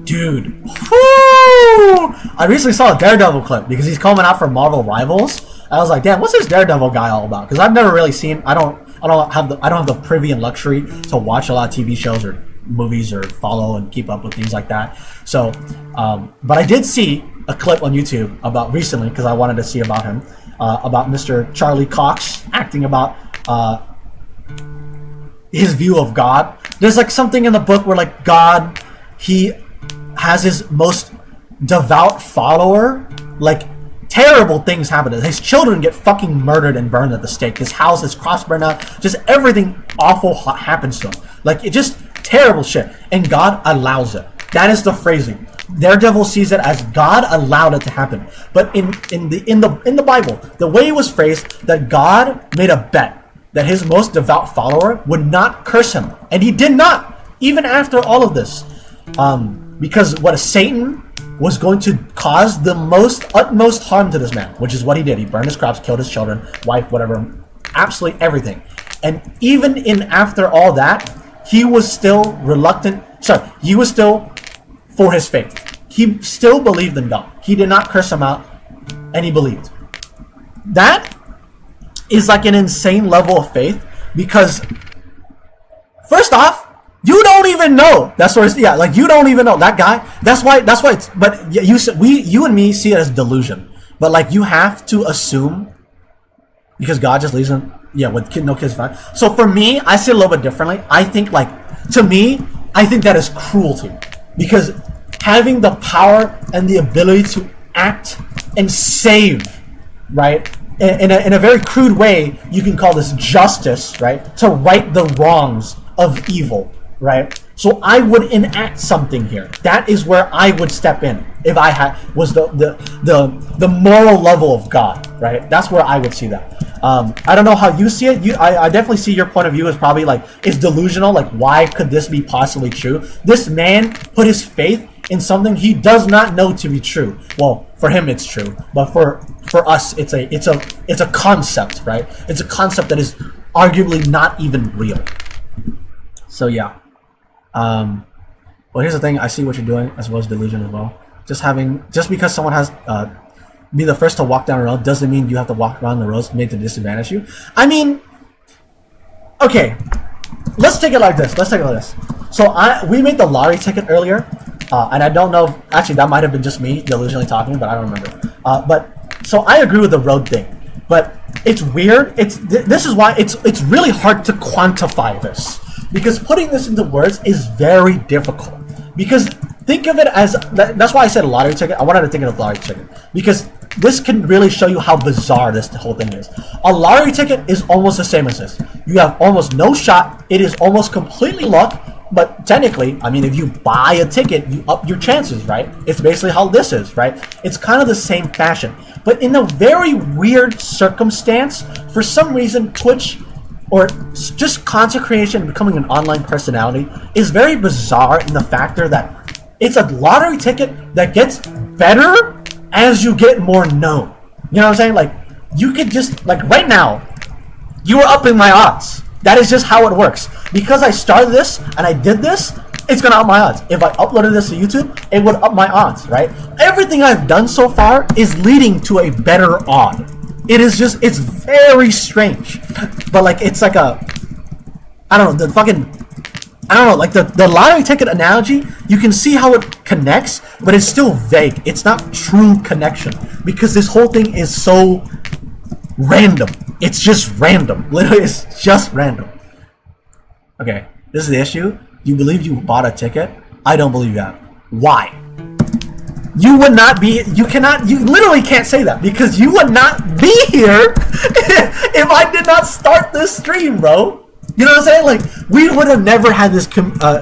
dude, whoo! I recently saw a Daredevil clip because he's coming out for Marvel Rivals. I was like, damn, what's this Daredevil guy all about? Because I've never really seen. I don't have the privy and luxury to watch a lot of TV shows or movies or follow and keep up with things like that. So, but I did see a clip on YouTube about recently because I wanted to see about him, about Mr. Charlie Cox acting about his view of God. There's like something in the book where like God, he has his most devout follower, like terrible things happen to him. His children get fucking murdered and burned at the stake. His house is cross burned out. Just everything awful happens to him. Like it just terrible shit. And God allows it. That is the phrasing. Daredevil sees it as God allowed it to happen. But in the Bible, the way it was phrased, that God made a bet that his most devout follower would not curse him, and he did not, even after all of this, because what Satan was going to cause the utmost harm to this man, which is what he did. He burned his crops, killed his children, wife, whatever, absolutely everything. And even in after all that, he was still reluctant. Sorry, he was still for his faith. He still believed in God. He did not curse him out, and he believed. That is like an insane level of faith, because first off, you don't even know. That's where it's, yeah, like you don't even know that guy. That's why it's, but you and me see it as delusion. But like you have to assume, because God just leaves him, yeah, with no kids fine. So for me, I see it a little bit differently. I think like, to me, I think that is cruelty, because having the power and the ability to act and save, right? In a very crude way, you can call this justice, right? To right the wrongs of evil, right? So I would enact something here. That is where I would step in if I was the moral level of God, right? That's where I would see that. I don't know how you see it. I definitely see your point of view as probably like, it's delusional. Like, why could this be possibly true? This man put his faith in something he does not know to be true. Well, for him it's true, but for us it's a concept, right? It's a concept that is arguably not even real. So yeah. Well, here's the thing. I see what you're doing as well as delusion as well. Just because someone has be the first to walk down the road doesn't mean you have to walk around the roads made to disadvantage you. I mean, okay, let's take it like this. So we made the lottery ticket earlier, and I don't know. Actually, that might have been just me delusionally talking, but I don't remember. But so I agree with the road thing, but it's weird. This is why it's really hard to quantify this, because putting this into words is very difficult. Because think of it as that's why I said a lottery ticket. I wanted to think of a lottery ticket because this can really show you how bizarre this whole thing is. A lottery ticket is almost the same as this. You have almost no shot. It is almost completely luck. But technically, I mean, if you buy a ticket, you up your chances, right? It's basically how this is, right? It's kind of the same fashion. But in a very weird circumstance, for some reason, Twitch, or just content creation and becoming an online personality, is very bizarre in the factor that it's a lottery ticket that gets better as you get more known. You know what I'm saying? Like, you could just, like, right now, you are upping my odds. That is just how it works. Because I started this and I did this, it's gonna up my odds. If I uploaded this to YouTube, it would up my odds, right? Everything I've done so far is leading to a better odd. It is just, it's very strange. But like, it's like a, I don't know, like the lottery ticket analogy, you can see how it connects, but it's still vague. It's not true connection. Because this whole thing is so random. It's just random. Literally, it's just random. Okay, this is the issue. You believe you bought a ticket? I don't believe that. Why? You would not be, you literally can't say that, because you would not be here if I did not start this stream, bro. You know what I'm saying? Like, we would have never had this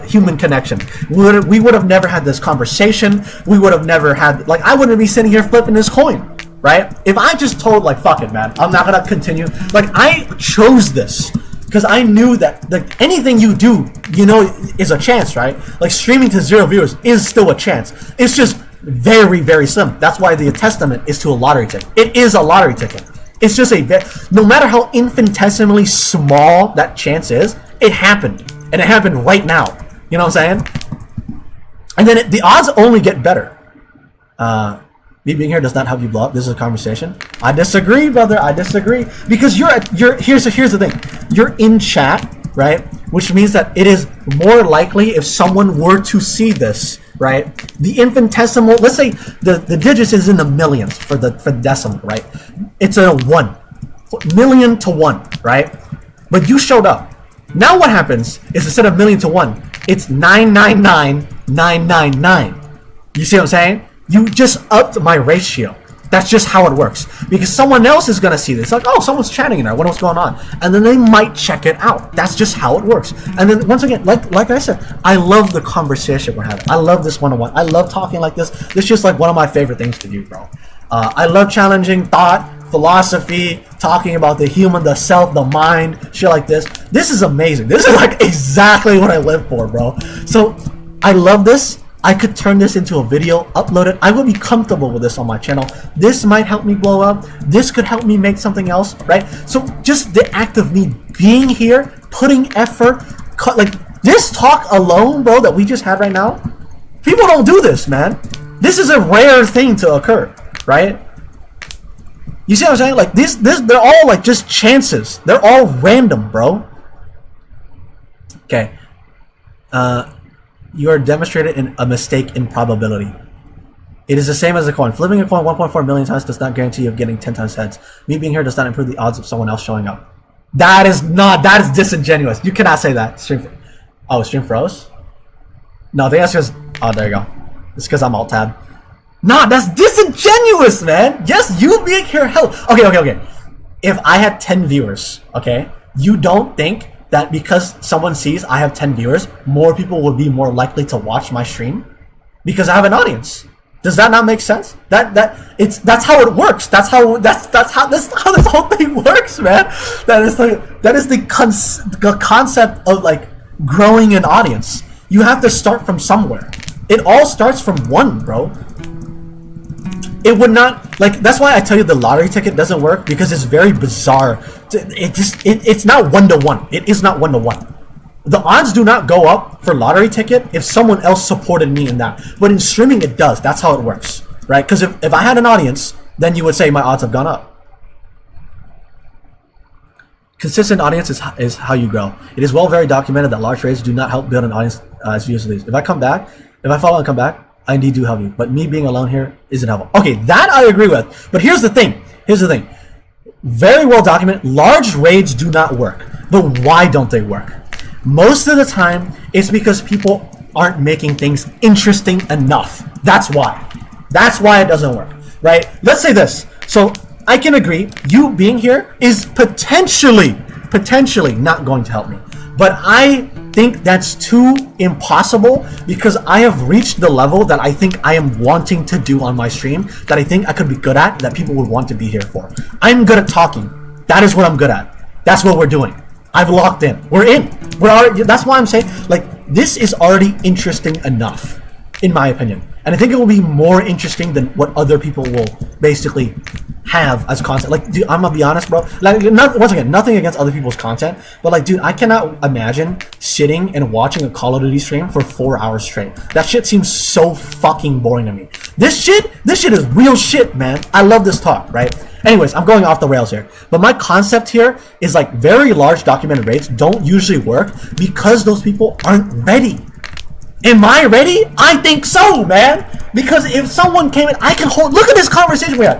human connection. We would have never had this conversation. We would have never had, like, I wouldn't be sitting here flipping this coin. Right? If I just told, like, fuck it, man, I'm not gonna continue. Like, I chose this because I knew that, like, anything you do, you know, is a chance, right? Like, streaming to 0 viewers is still a chance. It's just very, very slim. That's why the testament is to a lottery ticket. It is a lottery ticket. It's just no matter how infinitesimally small that chance is, it happened. And it happened right now. You know what I'm saying? And then the odds only get better. Me being here does not help you blow up. This is a conversation. I disagree, brother. I disagree. Because here's the thing. You're in chat, right? Which means that it is more likely if someone were to see this, right? The infinitesimal, let's say the digits is in the millions for the decimal, right? It's a 1. Million to 1, right? But you showed up. Now what happens is instead of million to 1, it's 999,999. You see what I'm saying? You just upped my ratio. That's just how it works. Because someone else is going to see this. Like, oh, someone's chatting in there. I wonder what's going on. And then they might check it out. That's just how it works. And then, once again, like I said, I love the conversation we're having. I love this one-on-one. I love talking like this. This is just like one of my favorite things to do, bro. I love challenging thought, philosophy, talking about the human, the self, the mind, shit like this. This is amazing. This is like exactly what I live for, bro. So, I love this. I could turn this into a video, upload it. I would be comfortable with this on my channel. This might help me blow up. This could help me make something else, right? So just the act of me being here, putting effort, like this talk alone, bro, that we just had right now, people don't do this, man. This is a rare thing to occur, right? You see what I'm saying? Like this, they're all like just chances. They're all random, bro. Okay. You are demonstrated in a mistake in probability. It is the same as a coin. Flipping a coin 1.4 million times does not guarantee you of getting 10 times heads. Me being here does not improve the odds of someone else showing up. That is disingenuous. You cannot say that. Stream froze? No, I think that's because, oh, there you go. It's because I'm alt-tab. Nah, that's disingenuous, man. Yes, you being here help. Okay. If I had 10 viewers, okay, you don't think that because someone sees I have 10 viewers, more people would be more likely to watch my stream because I have an audience. Does that not make sense? That's how it works. That's how this whole thing works, man. That is the concept of like growing an audience. You have to start from somewhere. It all starts from 1, bro. It would not, like, that's why I tell you the lottery ticket doesn't work, because it's very bizarre. It's not 1-to-1. It is not 1-to-1. The odds do not go up for lottery ticket if someone else supported me in that. But in streaming, it does. That's how it works, right? Because if I had an audience, then you would say my odds have gone up. Consistent audience is how you grow. It is very documented that large trades do not help build an audience as views of these. If I follow and come back, I indeed do help you. But me being alone here isn't helpful. Okay, that I agree with. But here's the thing. Very well documented. Large raids do not work. But why don't they work? Most of the time, it's because people aren't making things interesting enough. That's why. That's why it doesn't work, right? Let's say this. So I can agree, you being here is potentially not going to help me. But I think that's too impossible because I have reached the level that I think I am wanting to do on my stream, that I think I could be good at, that people would want to be here for. I'm good at talking. That is what I'm good at. That's what we're doing. I've locked in. We're in. We're already. That's why I'm saying, like, this is already interesting enough, in my opinion. And I think it will be more interesting than what other people will basically have as content. Like, dude, I'm gonna be honest, bro. Like, once again, nothing against other people's content, but like, dude, I cannot imagine sitting and watching a Call of Duty stream for 4 hours straight. That shit seems so fucking boring to me. This shit is real shit, man. I love this talk, right? Anyways, I'm going off the rails here. But my concept here is like very large documented raids don't usually work because those people aren't ready. Am I ready? I think so, man. Because if someone came in, I can hold. Look at this conversation we had.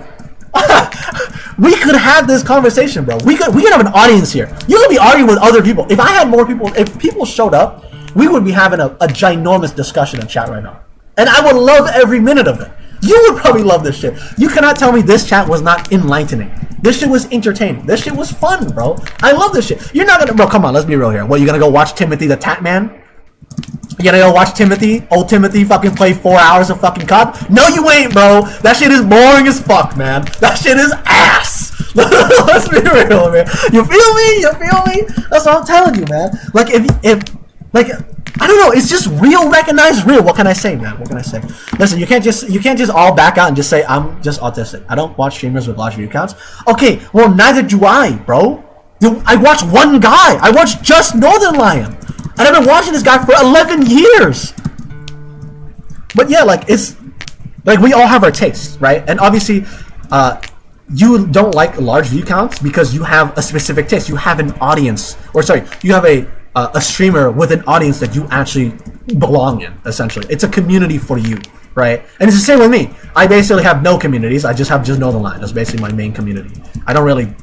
We could have this conversation, bro. We could have an audience here. You could be arguing with other people. If I had more people, if people showed up, we would be having a ginormous discussion in chat right now. And I would love every minute of it. You would probably love this shit. You cannot tell me this chat was not enlightening. This shit was entertaining. This shit was fun, bro. I love this shit. You're not gonna, bro, come on, let's be real here. What, you gonna go watch Timothy the Tat Man? You gonna go watch Timothy, old Timothy, fucking play 4 hours of fucking COD? No, you ain't, bro. That shit is boring as fuck, man. That shit is ass. Let's be real, man. You feel me? You feel me? That's what I'm telling you, man. Like, if like, I don't know. It's just real, recognized real. What can I say, man? What can I say? Listen, you can't just all back out and just say I'm just autistic. I don't watch streamers with large view counts. Okay, well, neither do I, bro. Dude, I watch one guy. I watch just Northern Lion. And I've been watching this guy for 11 years. But yeah, like, it's like we all have our tastes, right? And obviously, you don't like large view counts because you have a specific taste. You have an audience, or sorry, you have a streamer with an audience that you actually belong in. Essentially, it's a community for you, right? And it's the same with me. I basically have no communities. I just have Northern Line. That's basically my main community. I don't really,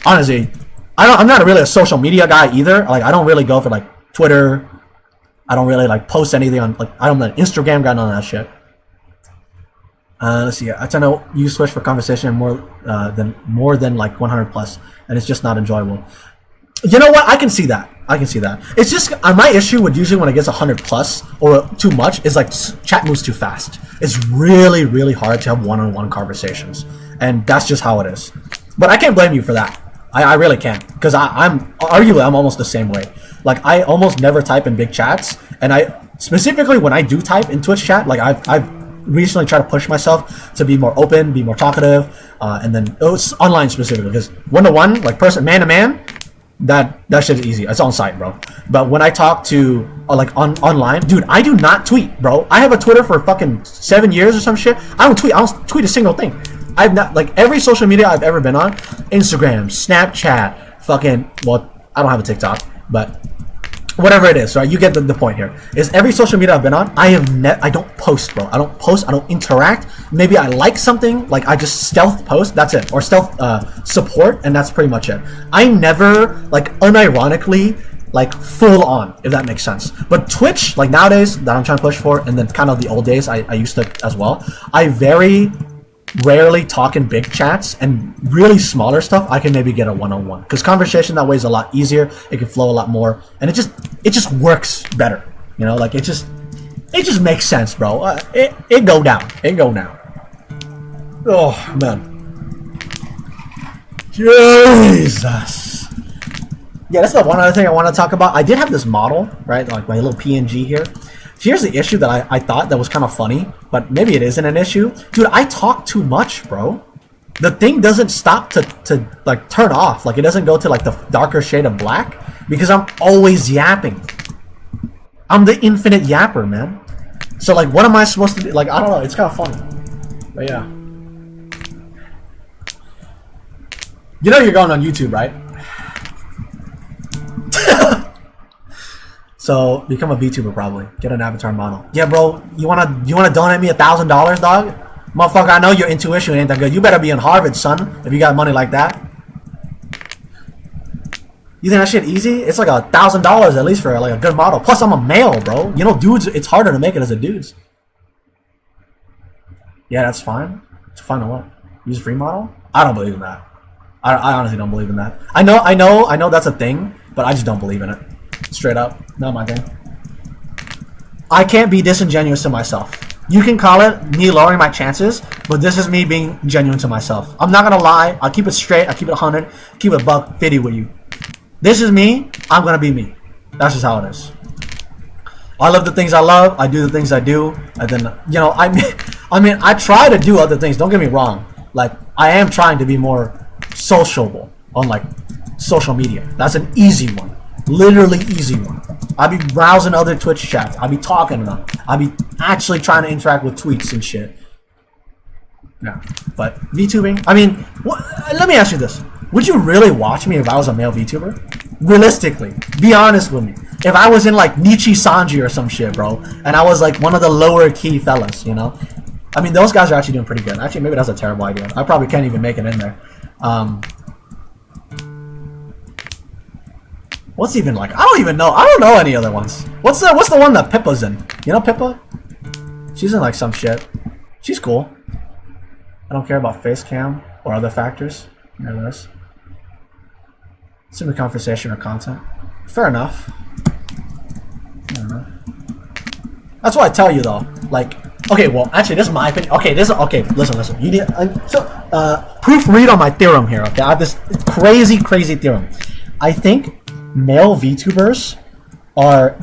honestly, I'm not really a social media guy either. Like, I don't really go for like Twitter. I don't really like post anything on, like, I don't know, Instagram, got none of that shit. Let's see. I tend to use Twitch for conversation more than like 100 plus, and it's just not enjoyable. You know what? I can see that. It's just my issue with usually when it gets 100 plus or too much is like chat moves too fast. It's really, really hard to have one-on-one conversations, and that's just how it is. But I can't blame you for that. I really can't, because I'm almost the same way. Like, I almost never type in big chats, and I specifically when I do type in Twitch chat, like I've recently tried to push myself to be more open, be more talkative, and then it's online specifically, because one-to-one, like person, man-to-man, that shit is easy. It's on site, bro. But when I talk to like online, dude, I do not tweet, bro. I have a Twitter for fucking 7 years or some shit. I don't tweet a single thing. I've not, like, every social media I've ever been on, Instagram, Snapchat, fucking, well, I don't have a TikTok, but whatever it is, right? You get the point here. Is every social media I've been on, I don't post, bro. I don't post, I don't interact. Maybe I like something, like I just stealth post, that's it. Or stealth support, and that's pretty much it. I never, like, unironically, like, full on, if that makes sense. But Twitch, like, nowadays, that I'm trying to push for, and then kind of the old days I used to as well, I very rarely talk in big chats, and really smaller stuff I can maybe get a one-on-one, because conversation that way is a lot easier. It can flow a lot more, and it just works better, you know. Like, it just makes sense, bro. It go down. Oh man, Jesus. Yeah, that's the one other thing I want to talk about. I did have this model, right, like my little PNG here. Here's the issue that I thought that was kind of funny, but maybe it isn't an issue. Dude, I talk too much, bro. The thing doesn't stop to like turn off. Like, it doesn't go to like the darker shade of black because I'm always yapping. I'm the infinite yapper, man. So, like, what am I supposed to do? Like, I don't know. It's kind of funny. But yeah. You know you're going on YouTube, right? So become a VTuber, probably. Get an avatar model. Yeah, bro. You wanna donate me $1,000, dog? Motherfucker, I know your intuition ain't that good. You better be in Harvard, son, if you got money like that. You think that shit easy? It's like $1,000 at least for like a good model. Plus, I'm a male, bro. You know, dudes, it's harder to make it as a dudes. Yeah, that's fine. It's fine to what? Use a free model? I don't believe in that. I honestly don't believe in that. I know that's a thing, but I just don't believe in it. Straight up, not my thing. I can't be disingenuous to myself. You can call it me lowering my chances, but this is me being genuine to myself. I'm not gonna lie. I'll keep it straight. I'll keep it 100. Keep it buck 50 with you. This is me. I'm gonna be me. That's just how it is. I love the things I love. I do the things I do, and then I mean, I try to do other things. Don't get me wrong. Like I am trying to be more sociable on like social media. That's an easy one. Literally easy one. I'll be browsing other Twitch chats. I'll be talking to them. I'll be actually trying to interact with tweets and shit. Yeah, but VTubing. I mean, let me ask you this: would you really watch me if I was a male VTuber? Realistically, be honest with me. If I was in like Nichi Sanji or some shit, bro, and I was like one of the lower key fellas, you know? I mean, those guys are actually doing pretty good. Actually, maybe that's a terrible idea. I probably can't even make it in there. What's even like? I don't even know. I don't know any other ones. What's the one that Pippa's in? You know Pippa? She's in like some shit. She's cool. I don't care about face cam or other factors. There it is. Simply conversation or content. Fair enough. I don't know. That's what I tell you though. Like, okay, well, actually, this is my opinion. Okay, listen. You need proofread on my theorem here. Okay, I have this crazy theorem. I think male VTubers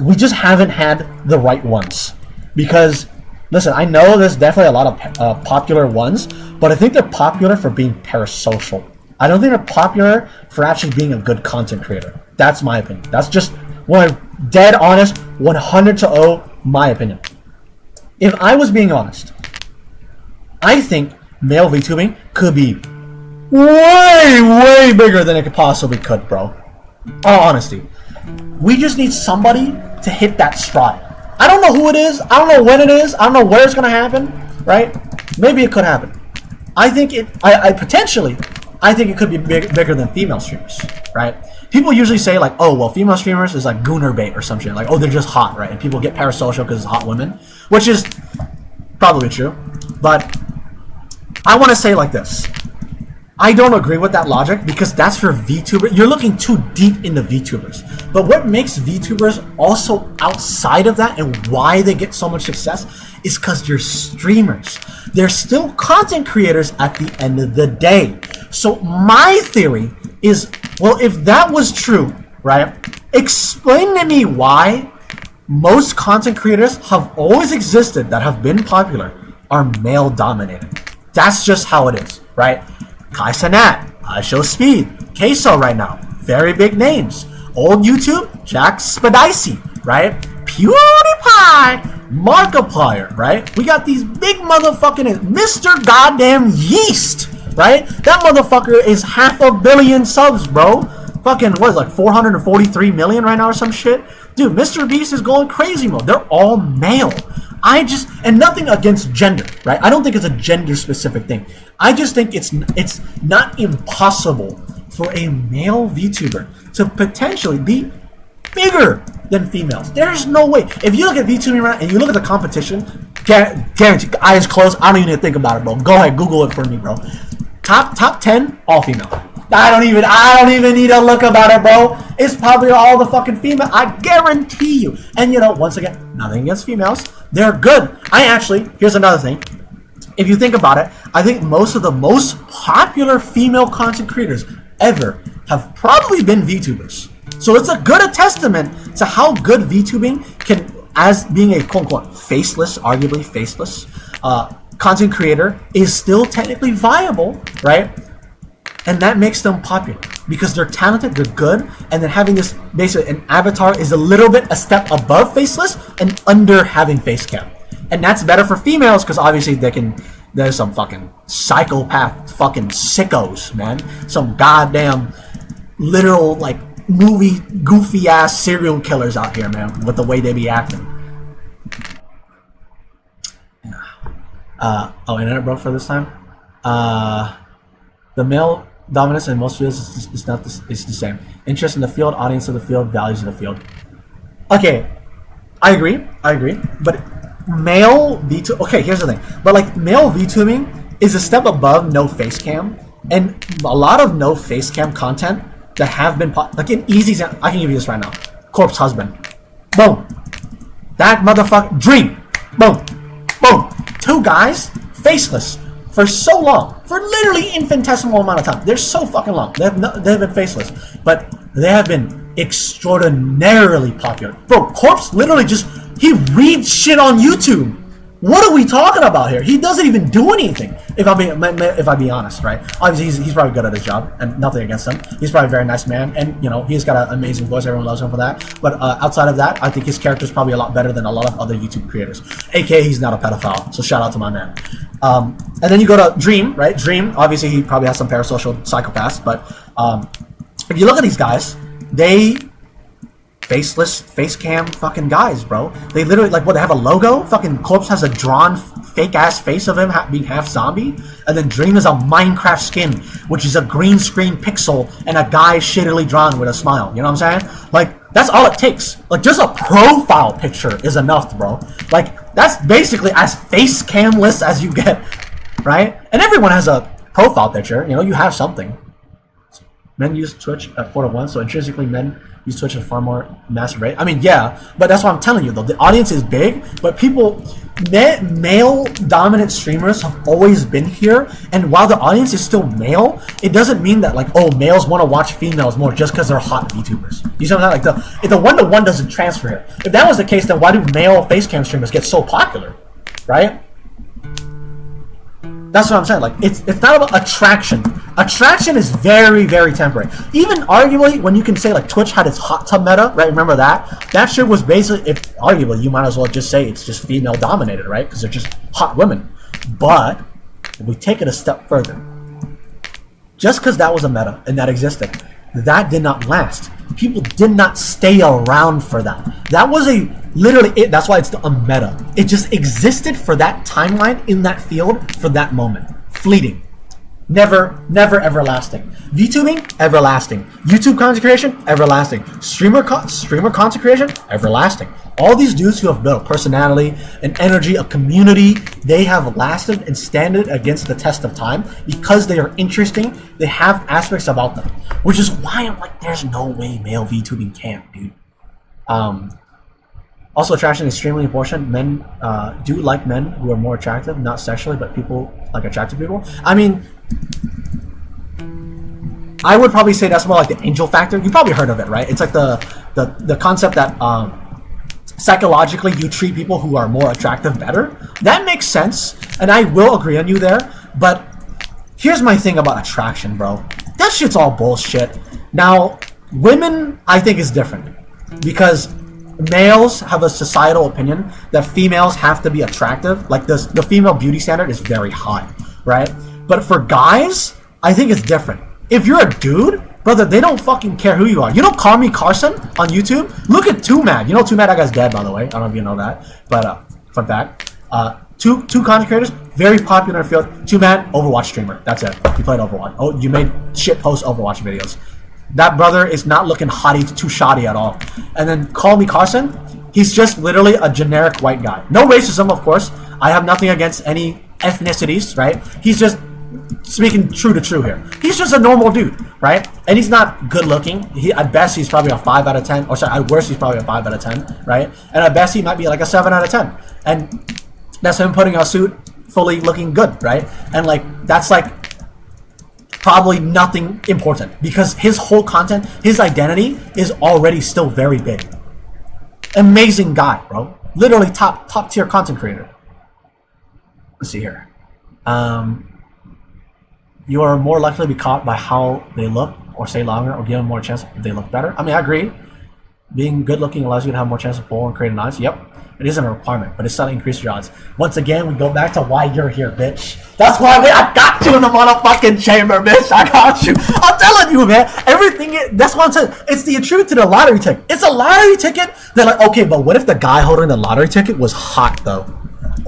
we just haven't had the right ones. Because, listen, I know there's definitely a lot of popular ones, but I think they're popular for being parasocial. I don't think they're popular for actually being a good content creator. That's my opinion. That's just one dead honest, 100-0 my opinion. If I was being honest, I think male VTubing could be way bigger than it could possibly could, bro. All honesty. We just need somebody to hit that stride. I don't know who it is. I don't know when it is. I don't know where it's gonna happen. Right? Maybe it could happen. I think I think it could be bigger than female streamers. Right? People usually say like, oh well, female streamers is like gooner bait or some shit. Like, oh, they're just hot, right? And people get parasocial because it's hot women, which is probably true. But I want to say like this. I don't agree with that logic because that's for VTubers. You're looking too deep into VTubers. But what makes VTubers also outside of that and why they get so much success is because they're streamers. They're still content creators at the end of the day. So my theory is, well, if that was true, right, explain to me why most content creators have always existed that have been popular are male dominated. That's just how it is, right? Kai Cenat, I Show Speed, Queso right now, very big names. Old YouTube, Jack Spadicy, right? PewDiePie, Markiplier, right? We got these big motherfucking Mr. Goddamn Yeast, right? That motherfucker is 500 million subs, bro. Fucking, what is it, like 443 million right now or some shit? Dude, Mr. Beast is going crazy mode. They're all male. And nothing against gender, right? I don't think it's a gender specific thing. I just think it's not impossible for a male VTuber to potentially be bigger than females. There's no way. If you look at VTubing right now and you look at the competition, guaranteed, eyes closed, I don't even need to think about it, bro. Go ahead, Google it for me, bro. Top 10, all female. I don't even need to look about it, bro. It's probably all the fucking female. I guarantee you. And once again, nothing against females. They're good. Here's another thing. If you think about it, I think most of the most popular female content creators ever have probably been VTubers. So it's a good testament to how good VTubing can, as being a quote-unquote faceless, arguably faceless, content creator, is still technically viable, right? And that makes them popular because they're talented, they're good, and then having this basically an avatar is a little bit a step above faceless and under having face cam. And that's better for females because obviously there's some fucking psychopath fucking sickos, man. Some goddamn literal like movie goofy ass serial killers out here, man, with the way they be acting. Internet broke for this time. The male dominance in most fields is not is the same. Interest in the field, audience of the field, values of the field. Okay, I agree. But male VTubing. Okay, here's the thing. But like male VTubing is a step above no face cam, and a lot of no face cam content that have been like an easy example. I can give you this right now. corpse husband. Boom. That motherfucker. Dream. Boom. Boom. 2 guys, faceless, for so long. For literally infinitesimal amount of time. They're so fucking long. They have been faceless. But they have been extraordinarily popular. Bro, Corpse literally just, he reads shit on YouTube. What are we talking about here? He doesn't even do anything. If I be honest, right? Obviously, he's probably good at his job, and nothing against him. He's probably a very nice man, and you know he's got an amazing voice. Everyone loves him for that. But outside of that, I think his character is probably a lot better than a lot of other YouTube creators. AKA, he's not a pedophile. So shout out to my man. And then you go to Dream, right? Dream, obviously, he probably has some parasocial psychopaths, but if you look at these guys, they faceless, face cam fucking guys, bro. They literally, like, what, they have a logo? Fucking Corpse has a drawn fake-ass face of him being half zombie. And then Dream is a Minecraft skin, which is a green screen pixel and a guy shittily drawn with a smile. You know what I'm saying? Like, that's all it takes. Like, just a profile picture is enough, bro. Like, that's basically as face cam-less as you get, right? And everyone has a profile picture. You know, you have something. Men use Twitch at 4-1, so intrinsically men use Twitch at far more massive rate. I mean, yeah, but that's what I'm telling you, though. The audience is big, but people, male-dominant streamers have always been here, and while the audience is still male, it doesn't mean that, like, oh, males want to watch females more just because they're hot VTubers. You see what I'm saying? Like, the one-to-one doesn't transfer here. If that was the case, then why do male facecam streamers get so popular, right? That's what I'm saying. Like, it's not about attraction. Attraction is very, very temporary. Even arguably, when you can say like Twitch had its hot tub meta, right? Remember that? That shit was basically, if arguably, you might as well just say it's just female dominated, right? Because they're just hot women. But if we take it a step further, just because that was a meta and that existed, that did not last. People did not stay around for that. That was literally it. That's why it's a meta. It just existed for that timeline in that field for that moment. Fleeting. Never everlasting. VTubing, everlasting. YouTube content creation, everlasting. Streamer content creation, everlasting. All these dudes who have built personality, an energy, a community, they have lasted and standed against the test of time because they are interesting. They have aspects about them, which is why I'm like, there's no way male VTubing can't, dude. Also, attraction is extremely important. Men do like men who are more attractive, not sexually, but people like attractive people. I mean, I would probably say that's more like the angel factor. You probably heard of it, right? It's like the concept that psychologically you treat people who are more attractive better. That makes sense, and I will agree on you there. But here's my thing about attraction, bro. That shit's all bullshit. Now, women, I think, is different because males have a societal opinion that females have to be attractive. Like the female beauty standard is very high, right? But for guys, I think it's different. If you're a dude, brother, they don't fucking care who you are. You know Call Me Carson on YouTube? Look at Too Mad. You know Too Mad, that guy's dead, by the way. I don't know if you know that. But fun fact. Two content creators, very popular in the field. Too Mad, Overwatch streamer. That's it. He played Overwatch. Oh, you made shit post Overwatch videos. That brother is not looking hottie, too shoddy at all. And then Call Me Carson, he's just literally a generic white guy. No racism, of course. I have nothing against any ethnicities, right? He's just speaking true to true here. He's just a normal dude, right? And he's not good looking. At best, he's probably a 5 out of 10. Or sorry, at worst, he's probably a 5 out of 10, right? And at best, he might be like a 7 out of 10. And that's him putting on a suit, fully looking good, right? And like, that's like probably nothing important because his whole content, his identity is already still very big. Amazing guy, bro. Literally top tier content creator. Let's see here. You are more likely to be caught by how they look or stay longer or give them more chance if they look better. I mean, I agree. Being good looking allows you to have more chance to pull and create an audience. Yep. It isn't a requirement, but it's slightly increases your odds. Once again, we go back to why you're here, bitch. That's why I got you in the motherfucking chamber, bitch. I got you. I'm telling you, man. That's what I'm saying. It's the attribute to the lottery ticket. It's a lottery ticket. They're like, okay, but what if the guy holding the lottery ticket was hot, though?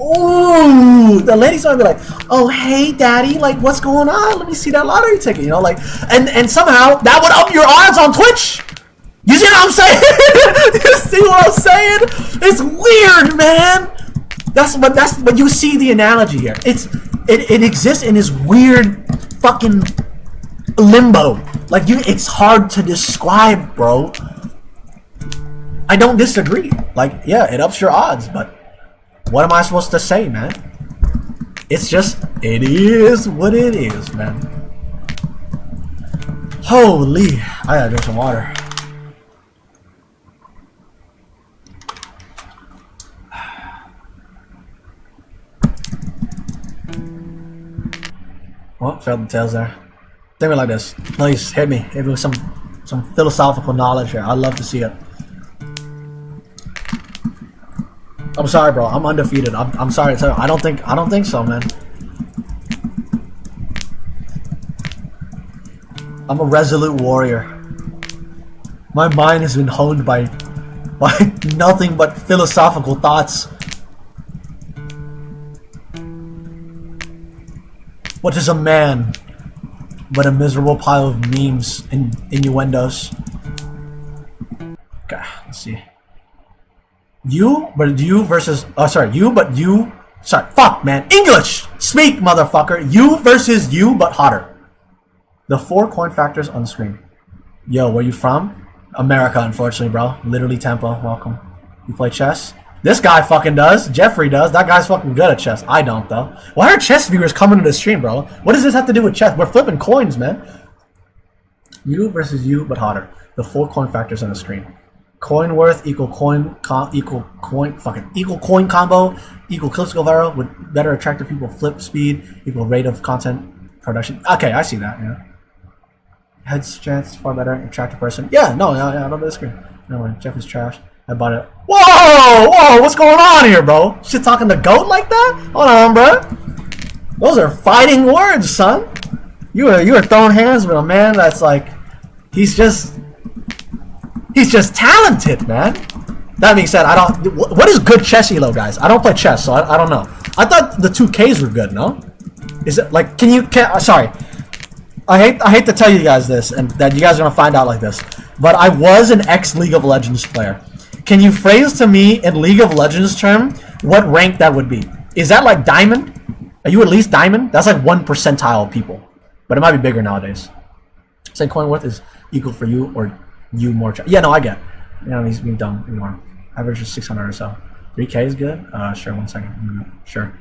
Ooh, the ladies might be like, oh, hey, daddy, like, what's going on? Let me see that lottery ticket, you know, like, and somehow that would up your odds on Twitch. You see what I'm saying? You see what I'm saying? It's weird, man. But you see the analogy here. It exists in this weird fucking limbo. Like it's hard to describe, bro. I don't disagree. Like, yeah, it ups your odds, but what am I supposed to say, man? It's just, it is what it is, man. Holy, I gotta drink some water. Well, failed the tails there. Think of it like this. Please hit me. Hit me with some philosophical knowledge here. I'd love to see it. I'm sorry, bro. I'm undefeated. I'm sorry to tell you. I don't think so, man. I'm a resolute warrior. My mind has been honed by nothing but philosophical thoughts. What is a man but a miserable pile of memes and innuendos? Okay, let's see. You versus... Oh, sorry. Sorry, fuck, man. English! Speak, motherfucker. You versus you, but hotter. The 4 coin factors on screen. Yo, where you from? America, unfortunately, bro. Literally Tampa. Welcome. You play chess? This guy fucking does. Jeffrey does. That guy's fucking good at chess. I don't, though. Why are chess viewers coming to the stream, bro? What does this have to do with chess? We're flipping coins, man. You versus you, but hotter. The 4 coin factors on the screen. Coin worth equal coin combo equal clicks go viral with better attractive people, flip speed equal rate of content production. Okay, I see that. Yeah. Heads chance far better attractive person. Yeah, no, I don't disagree. No way, Jeff is trash. I bought it. Whoa, what's going on here, bro? Shit talking to goat like that? Hold on, bro. Those are fighting words, son. You are throwing hands with a man that's like, he's just talented, man. That being said, what is good chess elo, guys? I don't play chess, so I don't know. I thought the 2Ks were good, no? Is it like, sorry. I hate to tell you guys this, and that you guys are gonna find out like this, but I was an ex-League of Legends player. Can you phrase to me in League of Legends term what rank that would be? Is that like diamond? Are you at least diamond? That's like 1 percentile of people, but it might be bigger nowadays. Say coin worth is equal for you or you more. Yeah, no, I get. You know, he's being dumb. Ignore him. Average is 600 or so. 3K is good. Sure. 1 second. Sure.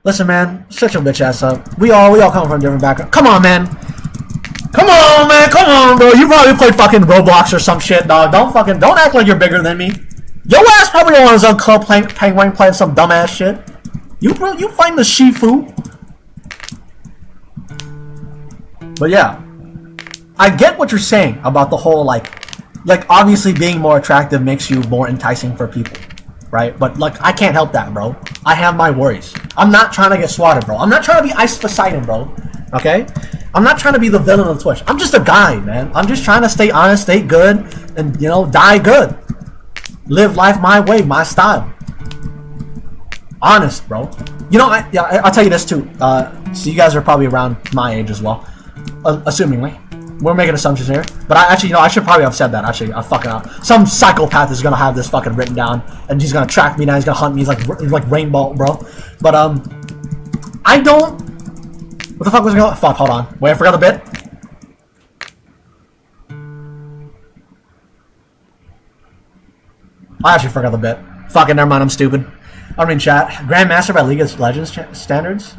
Listen, man. Shut your bitch ass up. We all come from different backgrounds. Come on, man. Come on, man. Come on, bro. You probably played fucking Roblox or some shit, dog. Don't act like you're bigger than me. Your ass probably on his own club penguin playing some dumbass shit. You find the Shifu. But yeah, I get what you're saying about the whole like obviously being more attractive makes you more enticing for people, right? But like I can't help that, bro. I have my worries. I'm not trying to get swatted, bro. I'm not trying to be Ice Poseidon, bro. Okay? I'm not trying to be the villain of the Twitch. I'm just a guy, man. I'm just trying to stay honest, stay good, and die good. Live life my way, my style. Honest, bro. I'll tell you this too. So you guys are probably around my age as well, assumingly. We're making assumptions here, but I should probably have said that. Actually, I fucking out. Some psychopath is gonna have this fucking written down, and he's gonna track me down. He's gonna hunt me. He's like Rainbow, bro. But I don't. What the fuck was going on? Fuck, hold on. Wait, I forgot a bit. I actually forgot the bit. Fucking never mind. I'm stupid. I'm in chat. Grandmaster by League of Legends standards.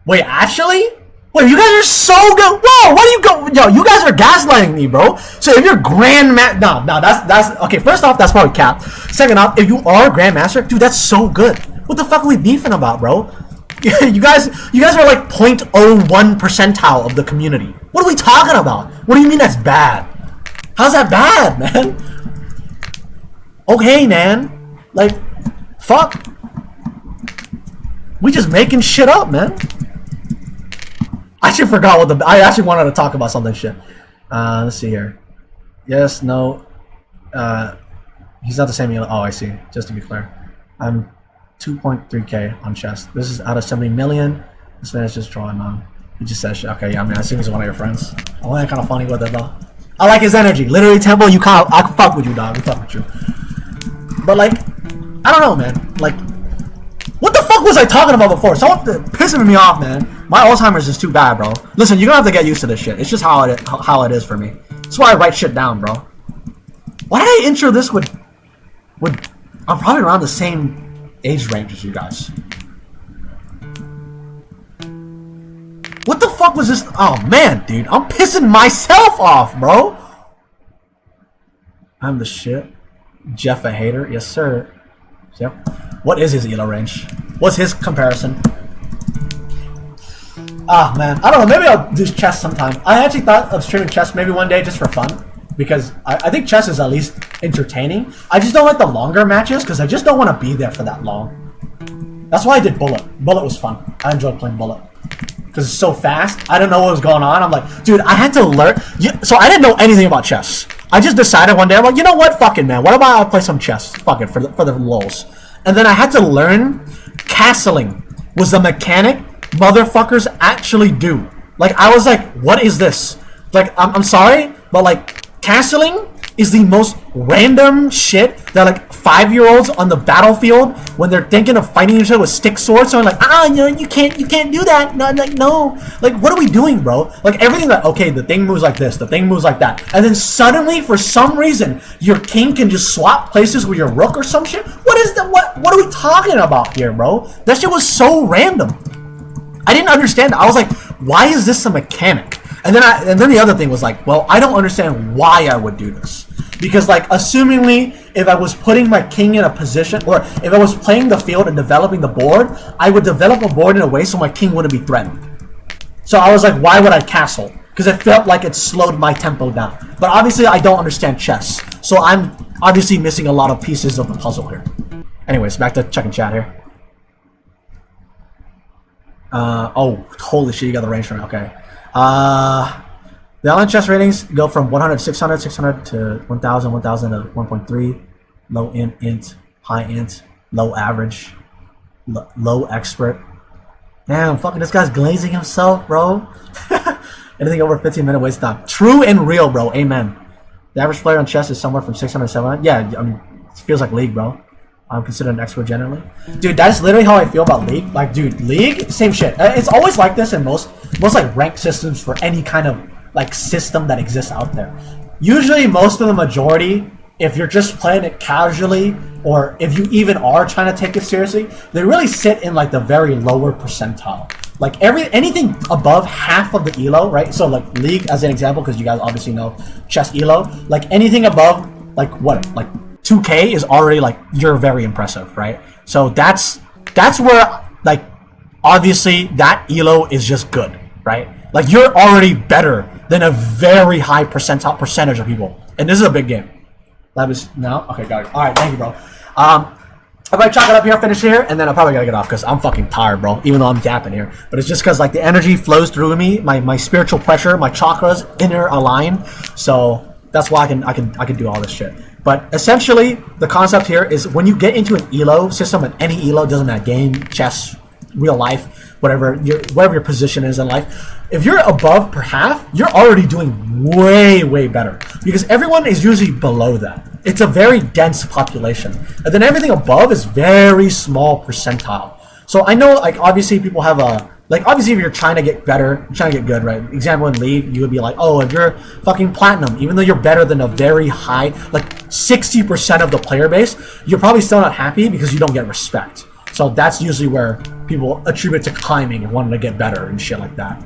Wait, actually? Wait, you guys are so good. Whoa, what do you go? Yo, you guys are gaslighting me, bro. So if you're Grandmaster, no, that's okay. First off, that's probably cap. Second off, if you are Grandmaster, dude, that's so good. What the fuck are we beefing about, bro? you guys are like 0.01 percentile of the community. What are we talking about? What do you mean that's bad? How's that bad, man? Okay, man. Like, fuck. We just making shit up, man. I actually forgot I actually wanted to talk about something shit. Let's see here. Yes, no. He's not the same. Oh, I see. Just to be clear. I'm 2.3K on chess. This is out of 70 million. This man is just drawing on. He just says shit. Okay, yeah, I mean, I assume he's one of your friends. Oh, yeah, kind of funny with it, though. I like his energy. Literally, Temple, I can fuck with you, dog. I fuck with you. But, like, I don't know, man. Like, what the fuck was I talking about before? Someone pissing me off, man. My Alzheimer's is too bad, bro. Listen, you're gonna have to get used to this shit. It's just how it is for me. That's why I write shit down, bro. Why did I intro this with I'm probably around the same age range as you guys. What the fuck was this? Oh man, dude, I'm pissing myself off, bro. I'm the shit. Jeff a hater, yes sir. Yep. What is his elo range? What's his comparison? Ah man, I don't know. Maybe I'll do chess sometime. I actually thought of streaming chess maybe one day just for fun, because I think chess is at least entertaining. I just don't like the longer matches because I just don't want to be there for that long. That's why I did Bullet. Bullet was fun. I enjoyed playing Bullet because it's so fast. I didn't know what was going on. I'm like, dude, I had to learn. So I didn't know anything about chess. I just decided one day, I'm like, you know what? Fuck it, man. What about I play some chess? Fuck it, for the lols. And then I had to learn castling was the mechanic motherfuckers actually do. Like, I was like, what is this? Like, I'm sorry, but like, castling is the most random shit that like 5-year-olds on the battlefield, when they're thinking of fighting each other with stick swords, so I'm like, no, you can't do that. No, like, no. Like, what are we doing, bro? Like, everything that, okay, the thing moves like this, the thing moves like that. And then suddenly, for some reason, your king can just swap places with your rook or some shit? What is that? What are we talking about here, bro? That shit was so random. I didn't understand it. I was like, why is this a mechanic? And then the other thing was like, well, I don't understand why I would do this. Because like, assumingly, if I was putting my king in a position, or if I was playing the field and developing the board, I would develop a board in a way so my king wouldn't be threatened. So I was like, why would I castle? Because it felt like it slowed my tempo down. But obviously, I don't understand chess. So I'm obviously missing a lot of pieces of the puzzle here. Anyways, back to checking chat here. Oh, holy shit, you got the range from it. Okay. The online chess ratings go from 100, 600, 600 to 1000, 1000 to 1.3. Low int, high int, low average, low expert. Damn, fucking this guy's glazing himself, bro. Anything over 15-minute wait time. True and real, bro. Amen. The average player on chess is somewhere from 600 to 700. Yeah, I mean, it feels like League, bro. I'm considered an expert generally. Dude, that's literally how I feel about League. Like, dude, League, same shit. It's always like this in most like ranked systems for any kind of like system that exists out there. Usually, most of the majority, if you're just playing it casually, or if you even are trying to take it seriously, they really sit in like the very lower percentile. Like anything above half of the elo, right? So like League as an example, because you guys obviously know chess elo. Like anything above like what, like 2K is already like, you're very impressive, right? So that's where like obviously that elo is just good, right? Like you're already better than a very high percentage of people, and this is a big game. That was no, okay, got it. All right, thank you, bro. I'm gonna chalk it up here, finish here, and then I probably gotta get off because I'm fucking tired, bro. Even though I'm yapping here, but it's just because like the energy flows through me, my spiritual pressure, my chakras inner align, so that's why I can do all this shit. But essentially, the concept here is when you get into an elo system, and any elo, doesn't matter, game, chess, real life, whatever your position is in life, if you're above per half, you're already doing way better, because everyone is usually below that. It's a very dense population, and then everything above is very small percentile. So I know, like, obviously people have a, like, obviously if you're trying to get better, trying to get good, right? Example in League, you would be like, oh, if you're fucking platinum, even though you're better than a very high, like 60% of the player base, you're probably still not happy because you don't get respect. So that's usually where people attribute to climbing and wanting to get better and shit like that.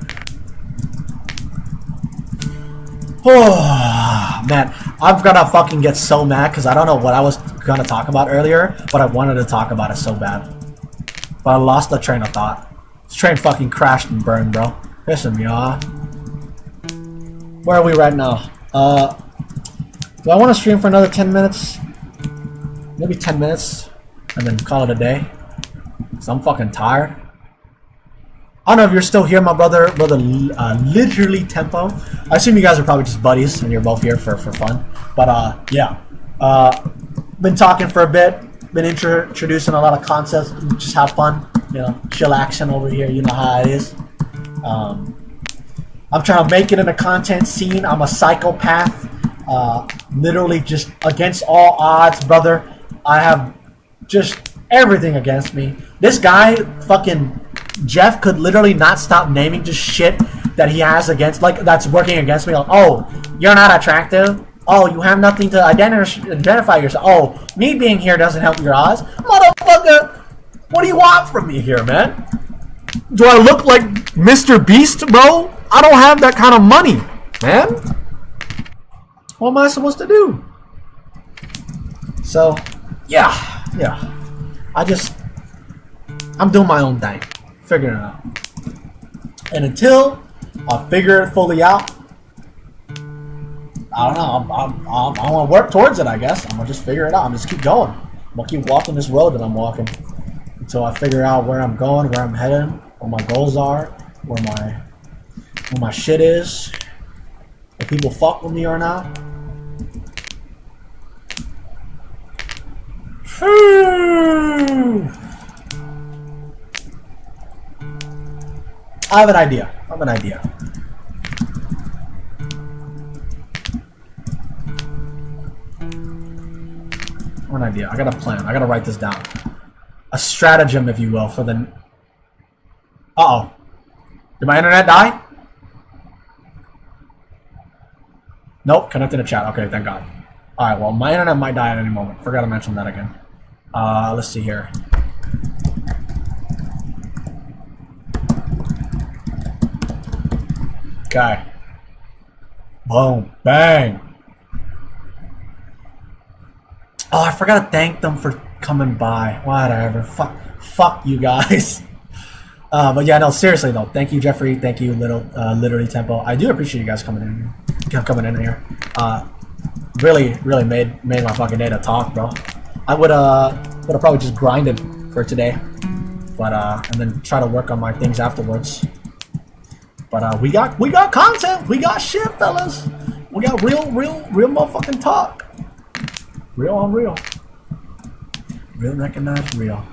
Oh, man, I'm gonna fucking get so mad because I don't know what I was gonna talk about earlier, but I wanted to talk about it so bad. But I lost the train of thought. This train fucking crashed and burned, bro. Pissing me off. Where are we right now? Do I want to stream for another 10 minutes? Maybe 10 minutes, and then call it a day. Cause I'm fucking tired. I don't know if you're still here, my brother, literally Tempo. I assume you guys are probably just buddies and you're both here for fun. But yeah, been talking for a bit, been introducing a lot of concepts. Just have fun, you know, chill action over here. You know how it is. I'm trying to make it in the content scene. I'm a psychopath, literally just against all odds, brother. I have just everything against me. This guy, fucking Jeff, could literally not stop naming just shit that he has against, like, that's working against me. Like, oh, you're not attractive? Oh, you have nothing to identify yourself. Oh, me being here doesn't help your odds. Motherfucker, what do you want from me here, man? Do I look like Mr. Beast, bro? I don't have that kind of money, man. What am I supposed to do? So, yeah. I'm doing my own thing. Figuring it out. And until I figure it fully out, I don't know. I'm gonna work towards it, I guess. I'm gonna just figure it out. I'm just keep going. I'm gonna keep walking this road that I'm walking until I figure out where I'm going, where I'm heading, what my goals are, where my shit is, if people fuck with me or not. I have an idea. I got a plan. I gotta write this down. A stratagem, if you will, for the... Uh-oh. Did my internet die? Nope, connected to chat. Okay, thank God. Alright, well, my internet might die at any moment. Forgot to mention that again. Let's see here. Okay. Boom. Bang. Oh, I forgot to thank them for coming by. Whatever. Fuck you guys. But yeah, no, seriously though. Thank you, Jeffrey. Thank you, Literally Tempo. I do appreciate you guys coming in here. Really made my fucking day to talk, bro. I would have probably just grinded for today, but and then try to work on my things afterwards. But we got content. We got shit, fellas. We got real motherfucking talk. Real on real. Real recognized real.